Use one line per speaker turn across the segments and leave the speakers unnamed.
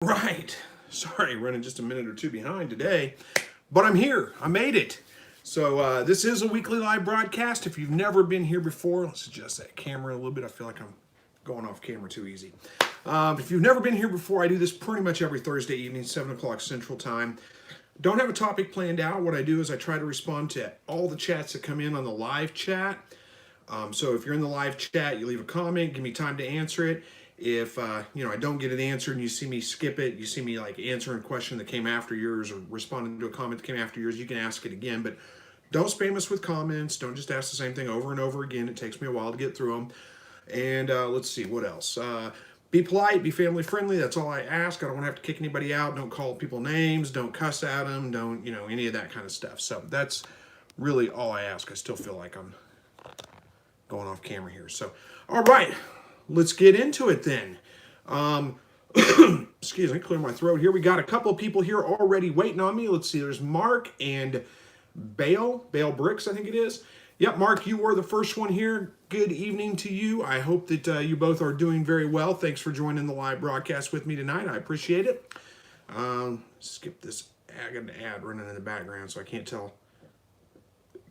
Right. Sorry, running just a minute or two behind today, but I'm here. I made it. So this is a weekly live broadcast. If you've never been here before, let's adjust that camera a little bit. I feel like I'm going off camera too easy. If you've never been here before, I do this pretty much every Thursday evening, 7 o'clock Central Time. Don't have a topic planned out. What I do is I try to respond to all the chats that come in on the live chat. So if you're in the live chat, you leave a comment, give me time to answer it. If I don't get it answered and you see me skip it, you see me like answering a question that came after yours or responding to a comment that came after yours, you can ask it again. But don't spam us with comments. Don't just ask the same thing over and over again. It takes me a while to get through them. And let's see, what else? Be polite, be family friendly. That's all I ask. I don't want to have to kick anybody out. Don't call people names. Don't cuss at them. Don't, any of that kind of stuff. So that's really all I ask. I still feel like I'm going off camera here. So, all right, let's get into it then. Excuse me, clear my throat here. We got a couple of people here already waiting on me. Let's see, there's Mark and Bale Bricks, I think it is. Yep, Mark, you were the first one here. Good evening to you. I hope that you both are doing very well. Thanks for joining the live broadcast with me tonight. I appreciate it. Skip this. I got an ad running in the background, so I can't tell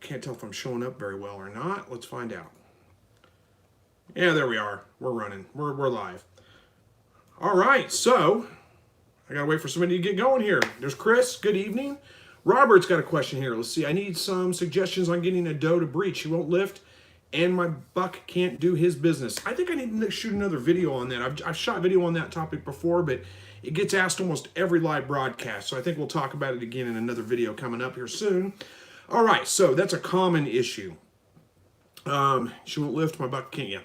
if I'm showing up very well or not. Let's find out. Yeah, there we are. We're running. We're live. All right, so I gotta wait for somebody to get going here. There's Chris. Good evening. Robert's got a question here. Let's see. I need some suggestions on getting a doe to breed. She won't lift, and my buck can't do his business. I think I need to shoot another video on that. I've shot video on that topic before, but it gets asked almost every live broadcast, so I think we'll talk about it again in another video coming up here soon. All right, so that's a common issue. She won't lift, my buck can't. Yeah.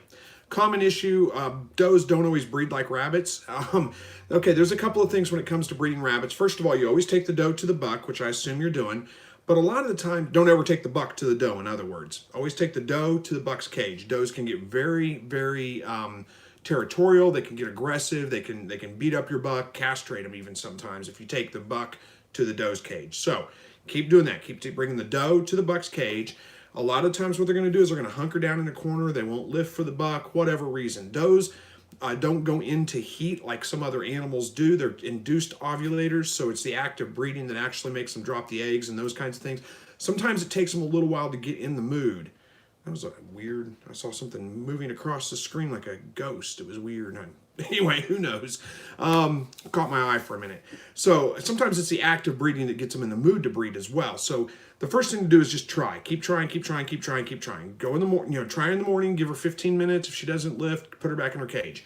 Common issue, does don't always breed like rabbits. Okay, there's a couple of things when it comes to breeding rabbits. First of all, you always take the doe to the buck, which I assume you're doing. But a lot of the time, don't ever take the buck to the doe, in other words. Always take the doe to the buck's cage. Does can get very, very territorial. They can get aggressive. They can beat up your buck, castrate them even sometimes if you take the buck to the doe's cage. So keep doing that. Keep bringing the doe to the buck's cage. A lot of times what they're going to do is they're going to hunker down in a corner. They won't lift for the buck, whatever reason. Does don't go into heat like some other animals do. They're induced ovulators, so it's the act of breeding that actually makes them drop the eggs and those kinds of things. Sometimes it takes them a little while to get in the mood. That was weird. I saw something moving across the screen like a ghost. It was weird. Anyway, who knows? Caught my eye for a minute. So sometimes it's the act of breeding that gets them in the mood to breed as well. So the first thing to do is just try. Keep trying, keep trying, keep trying, keep trying. Go in the morning, try in the morning, give her 15 minutes. If she doesn't lift, put her back in her cage.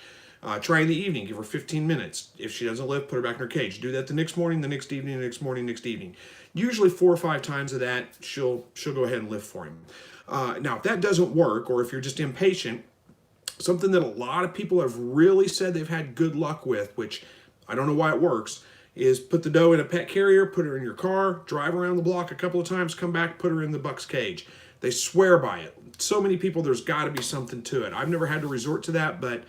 Try in the evening, give her 15 minutes. If she doesn't lift, put her back in her cage. Do that the next morning, the next evening, the next morning, next evening. Usually 4 or 5 times of that, she'll go ahead and lift for him. Now, if that doesn't work, or if you're just impatient, something that a lot of people have really said they've had good luck with, which I don't know why it works, is put the doe in a pet carrier, put her in your car, drive around the block a couple of times, come back, put her in the buck's cage. They swear by it. So many people, there's got to be something to it. I've never had to resort to that, but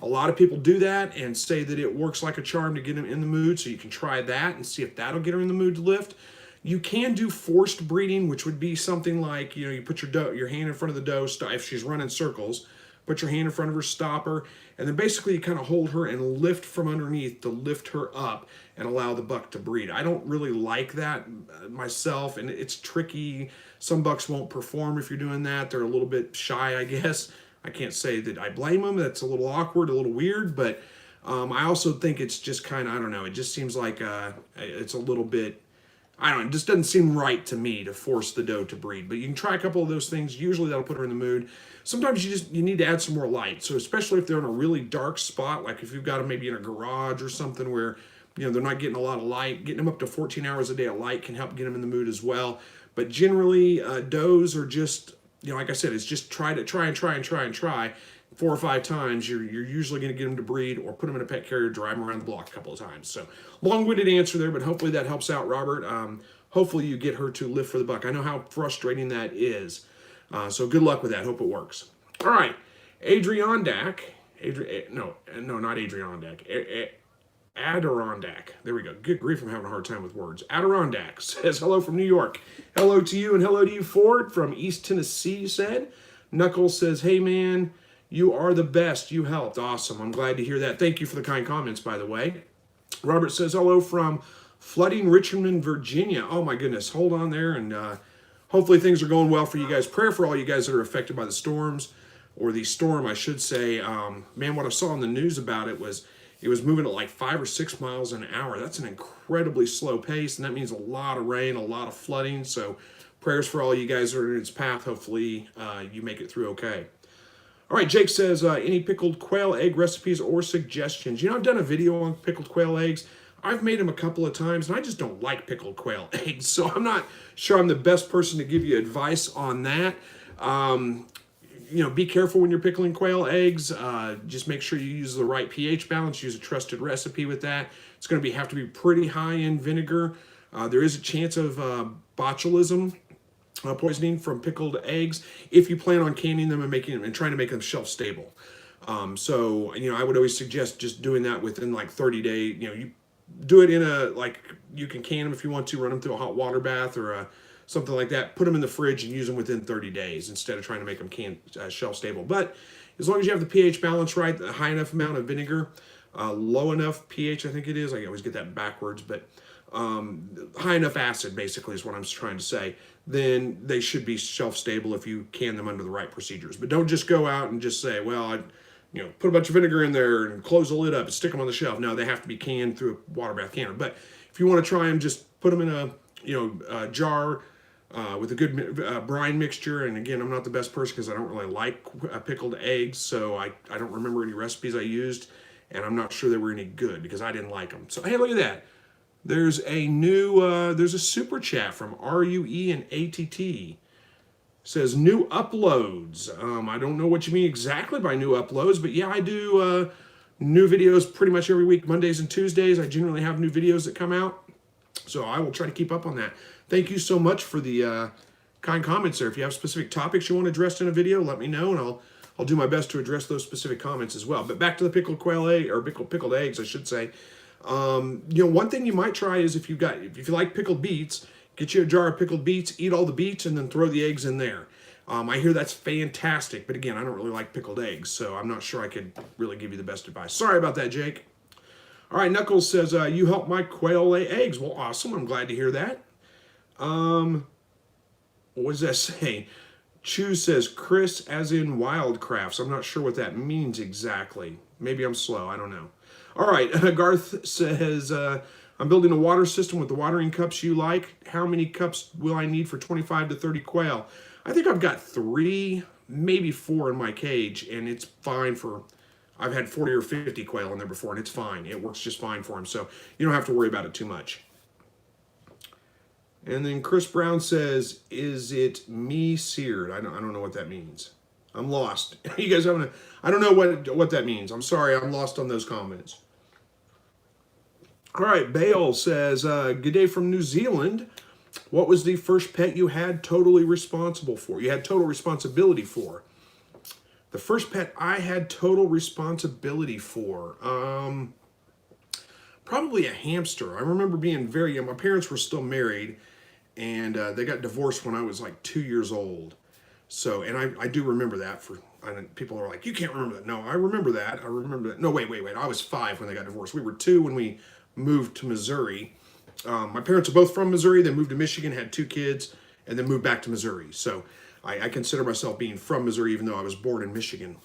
a lot of people do that and say that it works like a charm to get them in the mood, so you can try that and see if that'll get her in the mood to lift. You can do forced breeding, which would be something like, you put your hand in front of the doe, if she's running circles, put your hand in front of her, stop her, and then basically you kind of hold her and lift from underneath to lift her up and allow the buck to breed. I don't really like that myself, and it's tricky. Some bucks won't perform if you're doing that. They're a little bit shy, I guess. I can't say that I blame them. That's a little awkward, a little weird, but I also think it's just kind of, I don't know, it just seems like it's a little bit, I don't know, it just doesn't seem right to me to force the doe to breed. But you can try a couple of those things. Usually that'll put her in the mood. Sometimes you need to add some more light. So especially if they're in a really dark spot, like if you've got them maybe in a garage or something where they're not getting a lot of light, getting them up to 14 hours a day of light can help get them in the mood as well. But generally, does are just, like I said, it's just try. 4 or 5 times, you're usually going to get them to breed, or put them in a pet carrier, drive them around the block a couple of times. So long-winded answer there, but hopefully that helps out, Robert. Hopefully you get her to lift for the buck. I know how frustrating that is. So good luck with that. Hope it works. All right, Adirondack. No, not Adirondack. Adirondack. There we go. Good grief, I'm having a hard time with words. Adirondack says, hello from New York. Hello to you, and hello to you, Ford, from East Tennessee, you said. Knuckles says, hey, man, you are the best. You helped. Awesome. I'm glad to hear that. Thank you for the kind comments, by the way. Robert says, hello from flooding Richmond, Virginia. Oh my goodness, hold on there, and hopefully things are going well for you guys. Prayer for all you guys that are affected by the storms, or the storm, I should say. Man, what I saw on the news about it was moving at like 5 or 6 miles an hour. That's an incredibly slow pace, and that means a lot of rain, a lot of flooding. So prayers for all you guys that are in its path. Hopefully you make it through okay. All right, Jake says, any pickled quail egg recipes or suggestions? You know, I've done a video on pickled quail eggs. I've made them a couple of times, and I just don't like pickled quail eggs, so I'm not sure I'm the best person to give you advice on that. You know, be careful when you're pickling quail eggs. Just make sure you use the right pH balance. Use a trusted recipe with that. It's going to have to be pretty high in vinegar. There is a chance of botulism poisoning from pickled eggs if you plan on canning them and making them and trying to make them shelf stable. So, you know, I would always suggest just doing that within like 30 days. You know, you do it in you can can them if you want to, run them through a hot water bath or something like that. Put them in the fridge and use them within 30 days instead of trying to make them shelf stable. But as long as you have the pH balance right, the high enough amount of vinegar, low enough pH, I think it is. I always get that backwards, but high enough acid basically is what I'm trying to say. Then they should be shelf stable if you can them under the right procedures. But don't just go out and just say, well, you know, put a bunch of vinegar in there and close the lid up and stick them on the shelf. No, they have to be canned through a water bath canner. But if you want to try them, just put them in a jar with a good brine mixture. And again, I'm not the best person because I don't really like pickled eggs, so I don't remember any recipes I used, and I'm not sure they were any good because I didn't like them. So hey, look at that. There's a new there's a super chat from RUE and ATT. Says new uploads. I don't know what you mean exactly by new uploads, but yeah, I do new videos pretty much every week, Mondays and Tuesdays. I generally have new videos that come out, so I will try to keep up on that. Thank you so much for the kind comments there. If you have specific topics you want addressed in a video, let me know, and I'll do my best to address those specific comments as well. But back to the pickled quail egg, or pickled eggs, I should say. You know, one thing you might try is if you like pickled beets, get you a jar of pickled beets, eat all the beets, and then throw the eggs in there. I hear that's fantastic, but again, I don't really like pickled eggs, so I'm not sure I could really give you the best advice. Sorry about that, Jake. All right, Knuckles says, you help my quail lay eggs. Well, awesome. I'm glad to hear that. What does that say? Chew says, Chris as in Wildcrafts. I'm not sure what that means exactly. Maybe I'm slow. I don't know. All right, Garth says, I'm building a water system with the watering cups you like. How many cups will I need for 25 to 30 quail? I think I've got 3, maybe 4 in my cage, and it's fine for, I've had 40 or 50 quail in there before, and it's fine. It works just fine for them, so you don't have to worry about it too much. And then Chris Brown says, is it me seared? I don't know what that means. I'm lost. You guys having I don't know what that means. I'm sorry, I'm lost on those comments. All right, Bale says, good day from New Zealand. What was the first pet you had totally responsible for? You had total responsibility for? The first pet I had total responsibility for? Probably a hamster. I remember being very young. My parents were still married, and they got divorced when I was like 2 years old. So, and I do remember that. People are like, you can't remember that. No, I remember that. I remember that. No, wait. I was 5 when they got divorced. We were 2 when we moved to Missouri. My parents are both from Missouri. They moved to Michigan, had 2 kids, and then moved back to Missouri. So I consider myself being from Missouri, even though I was born in Michigan.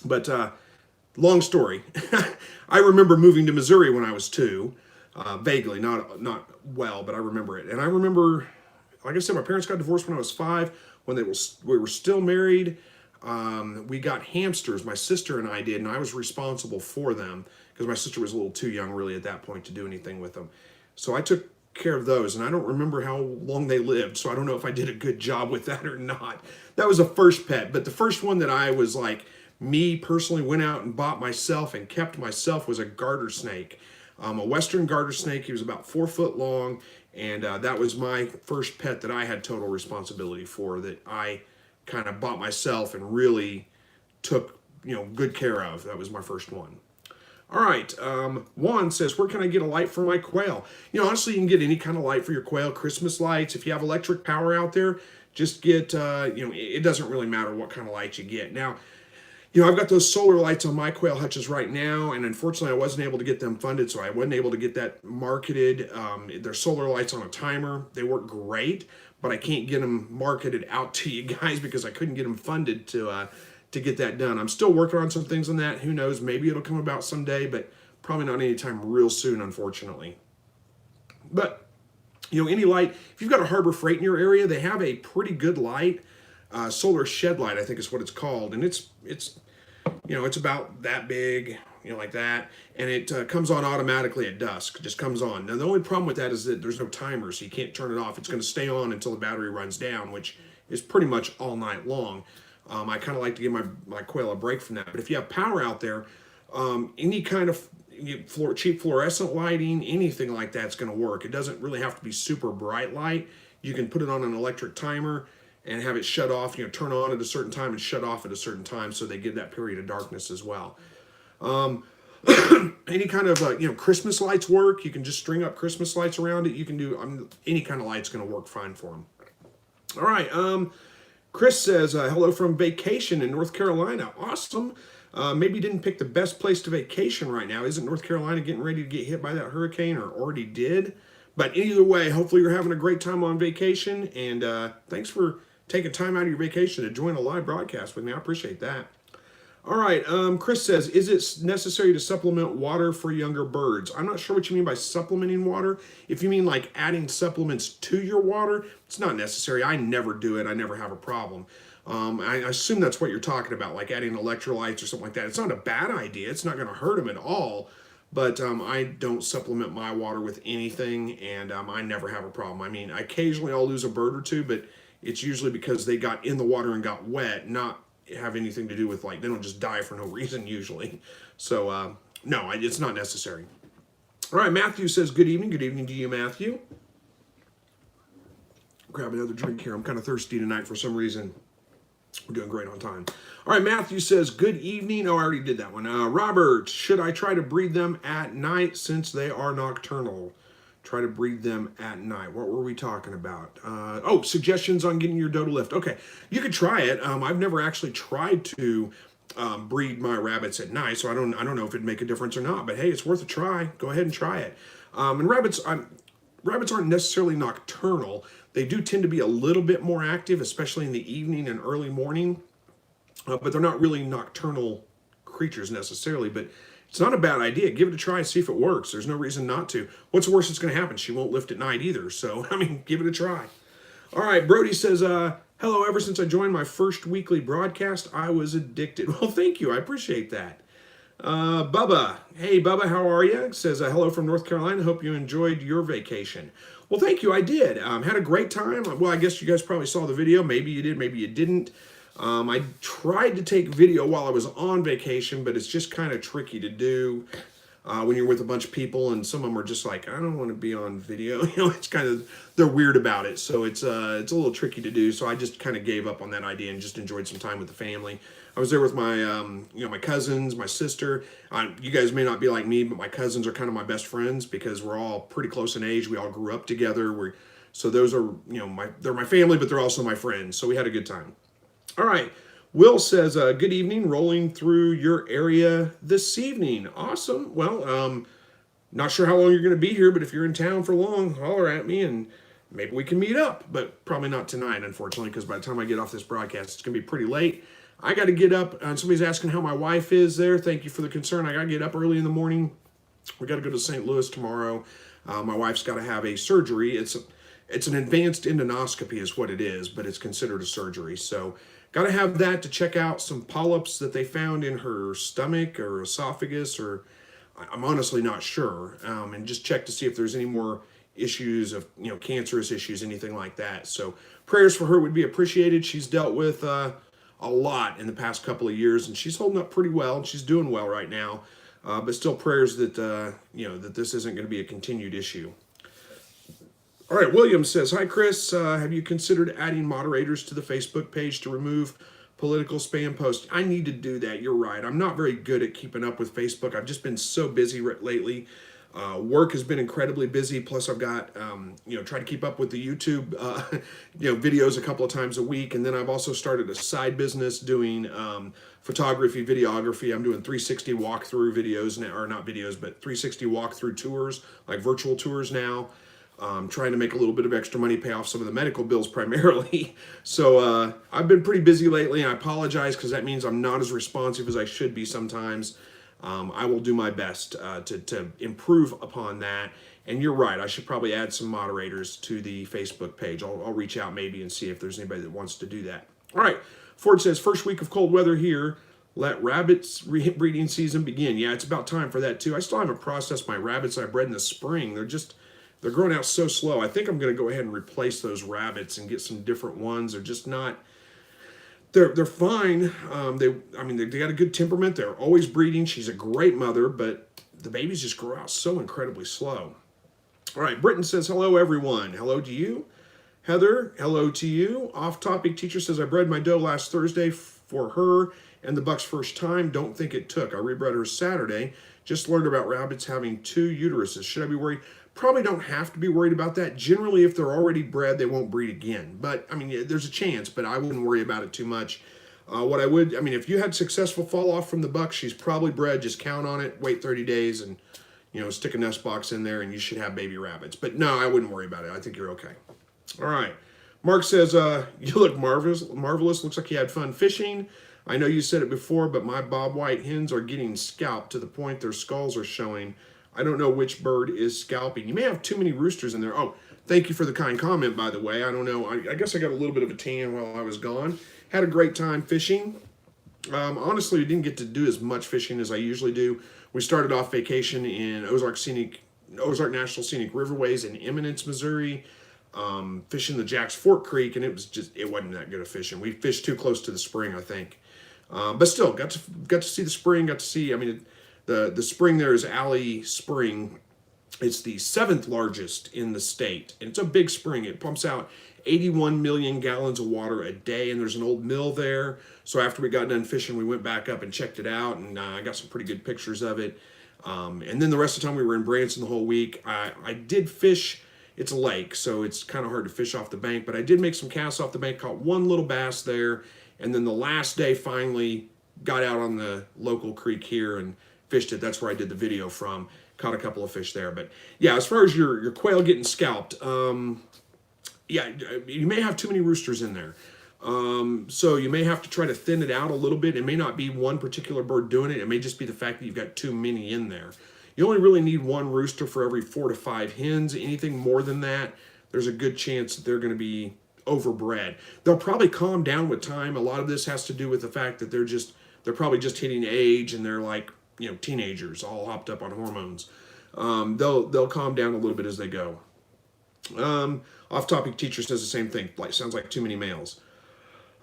But long story. I remember moving to Missouri when I was 2, vaguely, not well, but I remember it. And I remember, like I said, my parents got divorced when I was 5. When we were still married, we got hamsters. My sister and I did, and I was responsible for them because my sister was a little too young, really, at that point to do anything with them. So I took care of those, and I don't remember how long they lived, so I don't know if I did a good job with that or not. That was the first pet, but the first one that I was like, me personally went out and bought myself and kept myself was a garter snake. A western garter snake. He was about 4 foot long, and that was my first pet that I had total responsibility for, that I kind of bought myself and really took, good care of. That was my first one. All right, Juan says, where can I get a light for my quail? Honestly, you can get any kind of light for your quail. Christmas lights. If you have electric power out there, just get, it doesn't really matter what kind of light you get. Now, I've got those solar lights on my quail hutches right now, and unfortunately I wasn't able to get them funded, so I wasn't able to get that marketed. They're solar lights on a timer. They work great, but I can't get them marketed out to you guys because I couldn't get them funded to get that done. I'm still working on some things on that. Who knows? Maybe it'll come about someday, but probably not anytime real soon, unfortunately. But, any light, if you've got a Harbor Freight in your area, they have a pretty good light. Solar shed light, I think is what it's called, and it's about that big, like that, and it comes on automatically at dusk. It just comes on. Now the only problem with that is that there's no timer, so you can't turn it off. It's going to stay on until the battery runs down, which is pretty much all night long. I kind of like to give my quail a break from that. But if you have power out there, any kind of cheap fluorescent lighting, anything like that's going to work. It doesn't really have to be super bright light. You can put it on an electric timer and have it shut off, turn on at a certain time and shut off at a certain time, so they get that period of darkness as well. Any kind of Christmas lights work. You can just string up Christmas lights around it. You can do any kind of light's going to work fine for them. All right. Chris says hello from vacation in North Carolina. Awesome. Maybe didn't pick the best place to vacation right now. Isn't North Carolina getting ready to get hit by that hurricane, or already did? But either way, hopefully you're having a great time on vacation, and thanks for taking time out of your vacation to join a live broadcast with me. I appreciate that. All right, Chris says, is it necessary to supplement water for younger birds? I'm not sure what you mean by supplementing water. If you mean like adding supplements to your water, it's not necessary. I never do it. I never have a problem. I assume that's what you're talking about, like adding electrolytes or something like that. It's not a bad idea. It's not going to hurt them at all. But I don't supplement my water with anything, and I never have a problem. I mean, occasionally I'll lose a bird or two, but it's usually because they got in the water and got wet, not have anything to do with, like, they don't just die for no reason usually. So, no, it's not necessary. All right, Matthew says, good evening. Good evening to you, Matthew. Grab another drink here. I'm kind of thirsty tonight for some reason. We're doing great on time. All right, Matthew says, good evening. Oh, I already did that one. Robert, should I try to breed them at night since they are nocturnal? Try to breed them at night. What were we talking about? Suggestions on getting your doe to lift. Okay, you could try it. I've never actually tried to breed my rabbits at night, so I don't know if it'd make a difference or not. But hey, it's worth a try. Go ahead and try it. And rabbits aren't necessarily nocturnal. They do tend to be a little bit more active, especially in the evening and early morning. But they're not really nocturnal creatures necessarily. But it's not a bad idea. Give it a try and see if it works. There's no reason not to. What's the worst that's going to happen? She won't lift at night either. So, I mean, give it a try. All right, Brody says, hello, ever since I joined my first weekly broadcast, I was addicted. Well, thank you. I appreciate that. Bubba. Hey, Bubba, how are you? Says, hello from North Carolina. Hope you enjoyed your vacation. Well, thank you. I did. Had a great time. Well, I guess you guys probably saw the video. Maybe you did. Maybe you didn't. I tried to take video while I was on vacation, but it's just kind of tricky to do when you're with a bunch of people, and some of them are just like, I don't want to be on video. It's kind of, they're weird about it. So it's a little tricky to do. So I just kind of gave up on that idea and just enjoyed some time with the family. I was there with my, my cousins, my sister. You guys may not be like me, but my cousins are kind of my best friends because we're all pretty close in age. We all grew up together. So those are, they're my family, but they're also my friends. So we had a good time. All right. Will says, good evening, rolling through your area this evening. Awesome. Well, not sure how long you're going to be here, but if you're in town for long, holler at me and maybe we can meet up, but probably not tonight, unfortunately, because by the time I get off this broadcast, it's going to be pretty late. I got to get up. Somebody's asking how my wife is there. Thank you for the concern. I got to get up early in the morning. We got to go to St. Louis tomorrow. My wife's got to have a surgery. It's an advanced endoscopy is what it is, but it's considered a surgery. So got to have that to check out some polyps that they found in her stomach or esophagus, or I'm honestly not sure. And just check to see if there's any more issues of, cancerous issues, anything like that. So prayers for her would be appreciated. She's dealt with a lot in the past couple of years, and she's holding up pretty well, and she's doing well right now. But still prayers that, that this isn't going to be a continued issue. All right, William says, hi, Chris. Have you considered adding moderators to the Facebook page to remove political spam posts? I need to do that. You're right. I'm not very good at keeping up with Facebook. I've just been so busy lately. Work has been incredibly busy. Plus, I've got try to keep up with the YouTube videos a couple of times a week, and then I've also started a side business doing photography, videography. I'm doing 360 walkthrough videos now, or not videos, but 360 walkthrough tours, like virtual tours now. Trying to make a little bit of extra money, pay off some of the medical bills primarily. So I've been pretty busy lately. I apologize because that means I'm not as responsive as I should be sometimes. I will do my best to improve upon that. And you're right, I should probably add some moderators to the Facebook page. I'll reach out maybe and see if there's anybody that wants to do that. All right, Ford says, first week of cold weather here. Let rabbits breeding season begin. Yeah, it's about time for that too. I still haven't processed my rabbits I bred in the spring. They're growing out so slow. I think I'm going to go ahead and replace those rabbits and get some different ones. They're just not. They're fine. They got a good temperament. They're always breeding. She's a great mother, but the babies just grow out so incredibly slow. All right, Britton says hello everyone. Hello to you, Heather. Hello to you. Off topic. Teacher says I bred my doe last Thursday for her and the buck's first time. Don't think it took. I rebred her Saturday. Just learned about rabbits having 2 uteruses. Should I be worried? Probably don't have to be worried about that. Generally, if they're already bred, they won't breed again. But, there's a chance, but I wouldn't worry about it too much. If you had successful fall off from the buck, she's probably bred. Just count on it, wait 30 days, and, stick a nest box in there, and you should have baby rabbits. But no, I wouldn't worry about it. I think you're okay. All right. Mark says, you look marvelous. Looks like you had fun fishing. I know you said it before, but my bob white hens are getting scalped to the point their skulls are showing. I don't know which bird is scalping. You may have too many roosters in there. Oh, thank you for the kind comment, by the way. I don't know. I guess I got a little bit of a tan while I was gone. Had a great time fishing. Honestly, we didn't get to do as much fishing as I usually do. We started off vacation in Ozark National Scenic Riverways in Eminence, Missouri, fishing the Jack's Fork Creek, and it wasn't that good of fishing. We fished too close to the spring, I think. But still, got to see the spring, got to see, the spring there is Alley Spring. It's the 7th largest in the state. And it's a big spring. It pumps out 81 million gallons of water a day. And there's an old mill there. So after we got done fishing, we went back up and checked it out. And I got some pretty good pictures of it. And then the rest of the time we were in Branson the whole week. I did fish. It's a lake, so it's kind of hard to fish off the bank. But I did make some casts off the bank. Caught one little bass there. And then the last day finally got out on the local creek here and fished it. That's where I did the video from. Caught a couple of fish there. But yeah, as far as your quail getting scalped, yeah, you may have too many roosters in there. So you may have to try to thin it out a little bit. It may not be one particular bird doing it. It may just be the fact that you've got too many in there. You only really need 1 rooster for every 4 to 5 hens. Anything more than that, there's a good chance that they're going to be overbred. They'll probably calm down with time. A lot of this has to do with the fact that they're probably just hitting age and they're like, teenagers all hopped up on hormones. They'll calm down a little bit as they go. Off-topic teacher says the same thing. Sounds like too many males.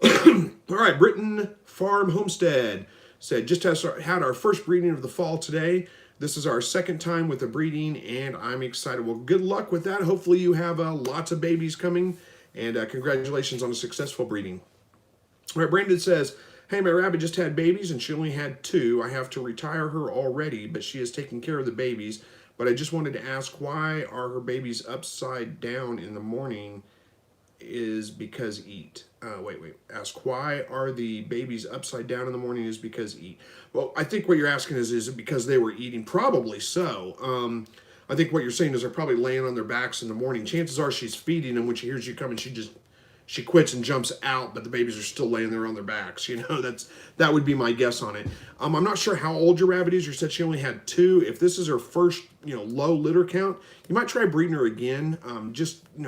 All right, Britain Farm Homestead said, just had our first breeding of the fall today. This is our 2nd time with the breeding, and I'm excited. Well, good luck with that. Hopefully you have lots of babies coming, and congratulations on a successful breeding. All right, Brandon says, hey, my rabbit just had babies, and she only had 2. I have to retire her already, but she is taking care of the babies. But I just wanted to ask, why are her babies upside down in the morning? Is because eat. Ask, why are the babies upside down in the morning? Is because eat. Well, I think what you're asking is it because they were eating? Probably so. I think what you're saying is they're probably laying on their backs in the morning. Chances are she's feeding them. When she hears you coming, she quits and jumps out, but the babies are still laying there on their backs. That would be my guess on it. I'm not sure how old your rabbit is. You said she only had 2. If this is her first, low litter count, you might try breeding her again.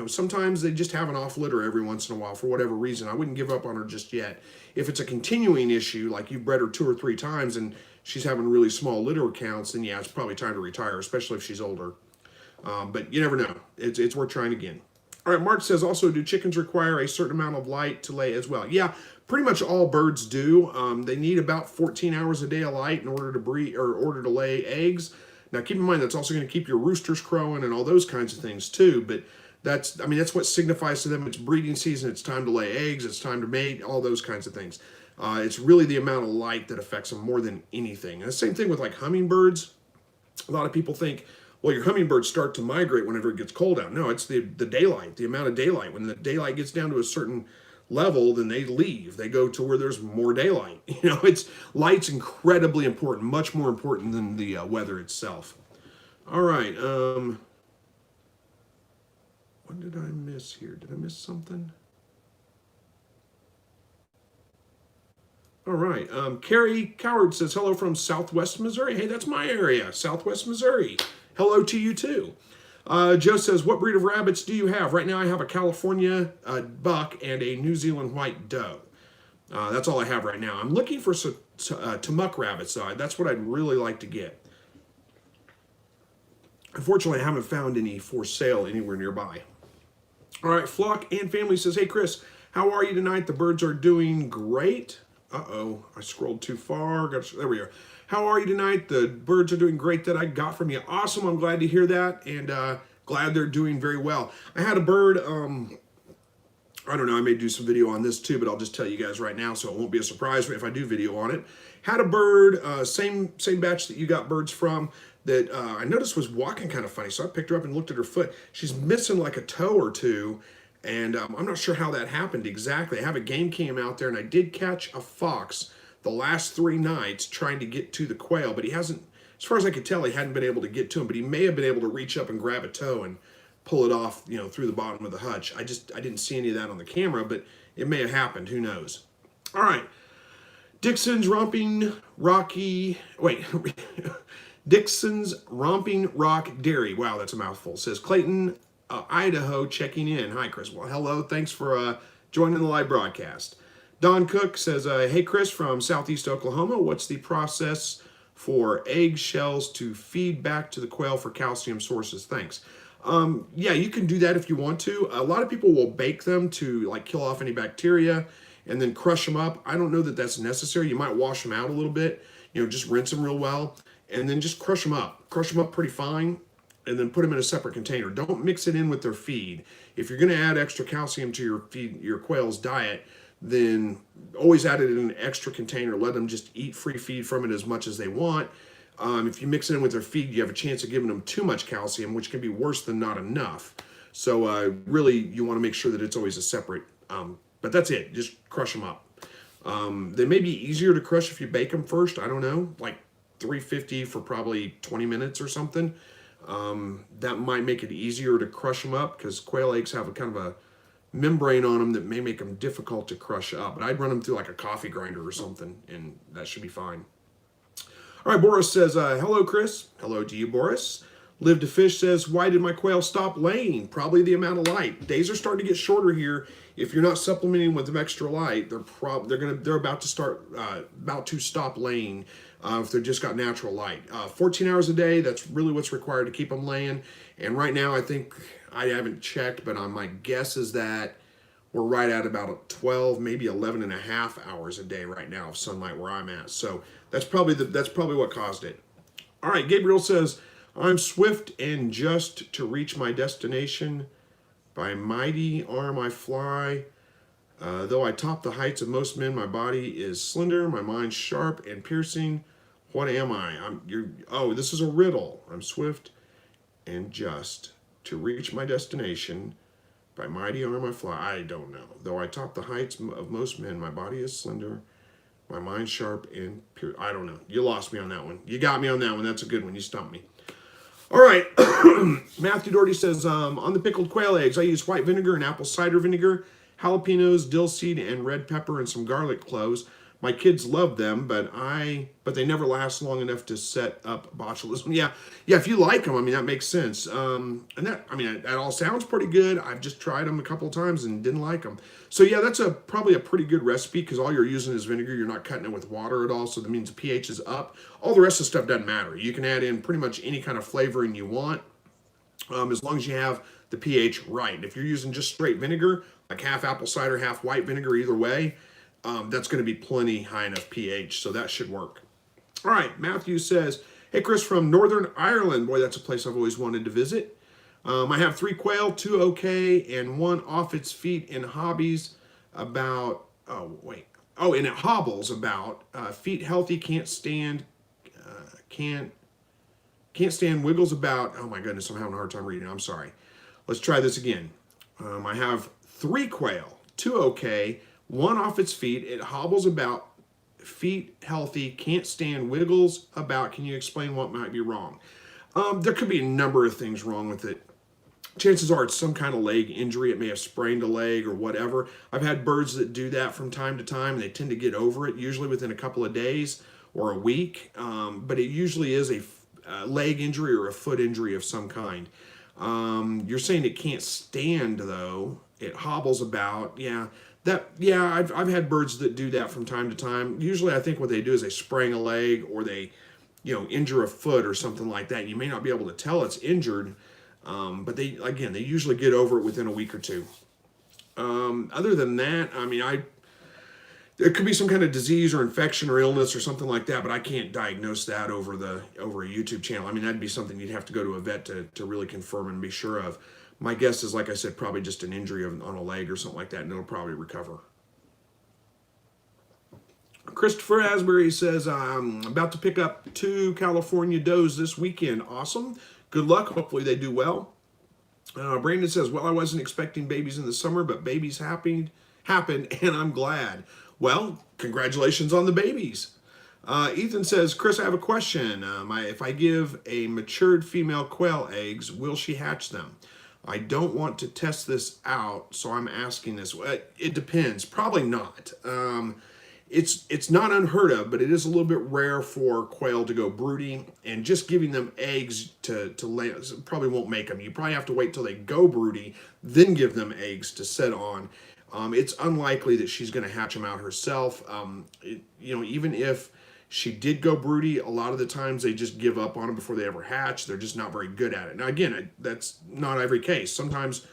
Sometimes they just have an off litter every once in a while for whatever reason. I wouldn't give up on her just yet. If it's a continuing issue, like you've bred her 2 or 3 times and she's having really small litter counts, then yeah, it's probably time to retire, especially if she's older. But you never know. It's worth trying again. All right, Mark says, also, do chickens require a certain amount of light to lay as well? Yeah, pretty much all birds do. They need about 14 hours a day of light in order to breed or order to lay eggs. Now, keep in mind, that's also going to keep your roosters crowing and all those kinds of things too. But that's what signifies to them. It's breeding season. It's time to lay eggs. It's time to mate, all those kinds of things. It's really the amount of light that affects them more than anything. And the same thing with like hummingbirds. A lot of people think, well, your hummingbirds start to migrate whenever it gets cold out. No, it's the daylight, the amount of daylight. When the daylight gets down to a certain level, then they leave. They go to where there's more daylight. It's light's incredibly important, much more important than the weather itself. All right. What did I miss here? Did I miss something? All right. Carrie Coward says hello from Southwest Missouri. Hey, that's my area, Southwest Missouri. Hello to you too. Joe says, what breed of rabbits do you have? Right now I have a California buck and a New Zealand white doe. That's all I have right now. I'm looking for some Tamuk rabbits, though. That's what I'd really like to get. Unfortunately, I haven't found any for sale anywhere nearby. All right, Flock and Family says, hey, Chris, how are you tonight? The birds are doing great. Uh-oh, I scrolled too far. There we are. How are you tonight? The birds are doing great that I got from you. Awesome, I'm glad to hear that, and glad they're doing very well. I had a bird, I don't know, I may do some video on this too, but I'll just tell you guys right now so it won't be a surprise if I do video on it. Had a bird, same batch that you got birds from, that I noticed was walking kind of funny, so I picked her up and looked at her foot. She's missing like a toe or two, and I'm not sure how that happened exactly. I have a game cam out there, and I did catch a fox the last 3 nights trying to get to the quail, but he hasn't, as far as I could tell, he hadn't been able to get to him, but he may have been able to reach up and grab a toe and pull it off, through the bottom of the hutch. I didn't see any of that on the camera, but it may have happened. Who knows? All right. Dixon's Romping Rock Dairy. Wow, that's a mouthful. Says Clayton, Idaho, checking in. Hi, Chris. Well, hello. Thanks for joining the live broadcast. Don Cook says, hey, Chris from Southeast Oklahoma. What's the process for egg shells to feed back to the quail for calcium sources? Thanks. Yeah, you can do that if you want to. A lot of people will bake them to kill off any bacteria and then crush them up. I don't know that that's necessary. You might wash them out a little bit, just rinse them real well, and then just crush them up. Crush them up pretty fine, and then put them in a separate container. Don't mix it in with their feed. If you're going to add extra calcium to your quail's diet, then always add it in an extra container. Let them just eat free feed from it as much as they want. If you mix it in with their feed, you have a chance of giving them too much calcium, which can be worse than not enough. So really, you want to make sure that it's always a separate, but that's it. Just crush them up. They may be easier to crush if you bake them first. I don't know, like 350 for probably 20 minutes or something. That might make it easier to crush them up because quail eggs have a kind of a membrane on them that may make them difficult to crush up. But I'd run them through like a coffee grinder or something, and that should be fine. All right, Boris says, hello, Chris. Hello to you, Boris. Live to Fish says, why did my quail stop laying? Probably the amount of light. Days are starting to get shorter here. If you're not supplementing with them extra light, they're about to stop laying if they've just got natural light. 14 hours a day, that's really what's required to keep them laying. And right now, I think, I haven't checked, but my guess is that we're right at about 12, maybe 11 and a half hours a day right now of sunlight where I'm at. So that's probably what caused it. All right, Gabriel says, I'm swift and just to reach my destination. By mighty arm I fly. Though I top the heights of most men, my body is slender, my mind sharp and piercing. What am I? This is a riddle. I'm swift and just to reach my destination. By mighty arm I fly. I don't know. Though I top the heights of most men, my body is slender, my mind sharp and pure. I don't know. You lost me on that one. You got me on that one. That's a good one. You stumped me. All right. Matthew Doherty says, on the pickled quail eggs, I use white vinegar and apple cider vinegar, jalapenos, dill seed, and red pepper, and some garlic cloves. My kids love them, but they never last long enough to set up botulism. Yeah, if you like them, that makes sense. That all sounds pretty good. I've just tried them a couple of times and didn't like them. So yeah, that's probably a pretty good recipe because all you're using is vinegar. You're not cutting it with water at all, so that means the pH is up. All the rest of the stuff doesn't matter. You can add in pretty much any kind of flavoring you want, as long as you have the pH right. If you're using just straight vinegar, like half apple cider, half white vinegar, either way, that's going to be plenty high enough pH, so that should work. All right, Matthew says, hey, Chris from Northern Ireland. Boy, that's a place I've always wanted to visit. I have 3 quail, 2 okay, and 1 off its feet in hobbies about, and it hobbles about, feet healthy, can't Can't stand, wiggles about. Oh my goodness, I'm having a hard time reading. I'm sorry. Let's try this again. I have 3 quail, 2 okay, 1 off its feet. It hobbles about, feet healthy, can't stand, wiggles about. Can you explain what might be wrong? There could be a number of things wrong with it. Chances are it's some kind of leg injury. It may have sprained a leg or whatever. I've had birds that do that from time to time, and they tend to get over it, usually within a couple of days or a week. But it usually is a leg injury or a foot injury of some kind. You're saying it can't stand, though. It hobbles about. Yeah, I've had birds that do that from time to time. Usually I think what they do is they sprain a leg, or they, injure a foot or something like that. You may not be able to tell it's injured, but they usually get over it within a week or two. Other than that, there could be some kind of disease or infection or illness or something like that, but I can't diagnose that over a YouTube channel. That'd be something you'd have to go to a vet to really confirm and be sure of. My guess is, like I said, probably just an injury on a leg or something like that, and it'll probably recover. Christopher Asbury says, I'm about to pick up 2 California does this weekend. Awesome. Good luck. Hopefully they do well. Brandon says, well, I wasn't expecting babies in the summer, but babies happened, and I'm glad. Well, congratulations on the babies. Ethan says, Chris, I have a question. If I give a matured female quail eggs, will she hatch them? I don't want to test this out, so I'm asking this. It depends. Probably not. It's not unheard of, but it is a little bit rare for quail to go broody, and just giving them eggs to lay probably won't make them. You probably have to wait till they go broody, then give them eggs to set on. It's unlikely that she's going to hatch them out herself. Even if she did go broody, a lot of the times they just give up on them before they ever hatch. They're just not very good at it. Now, again, that's not every case. Sometimes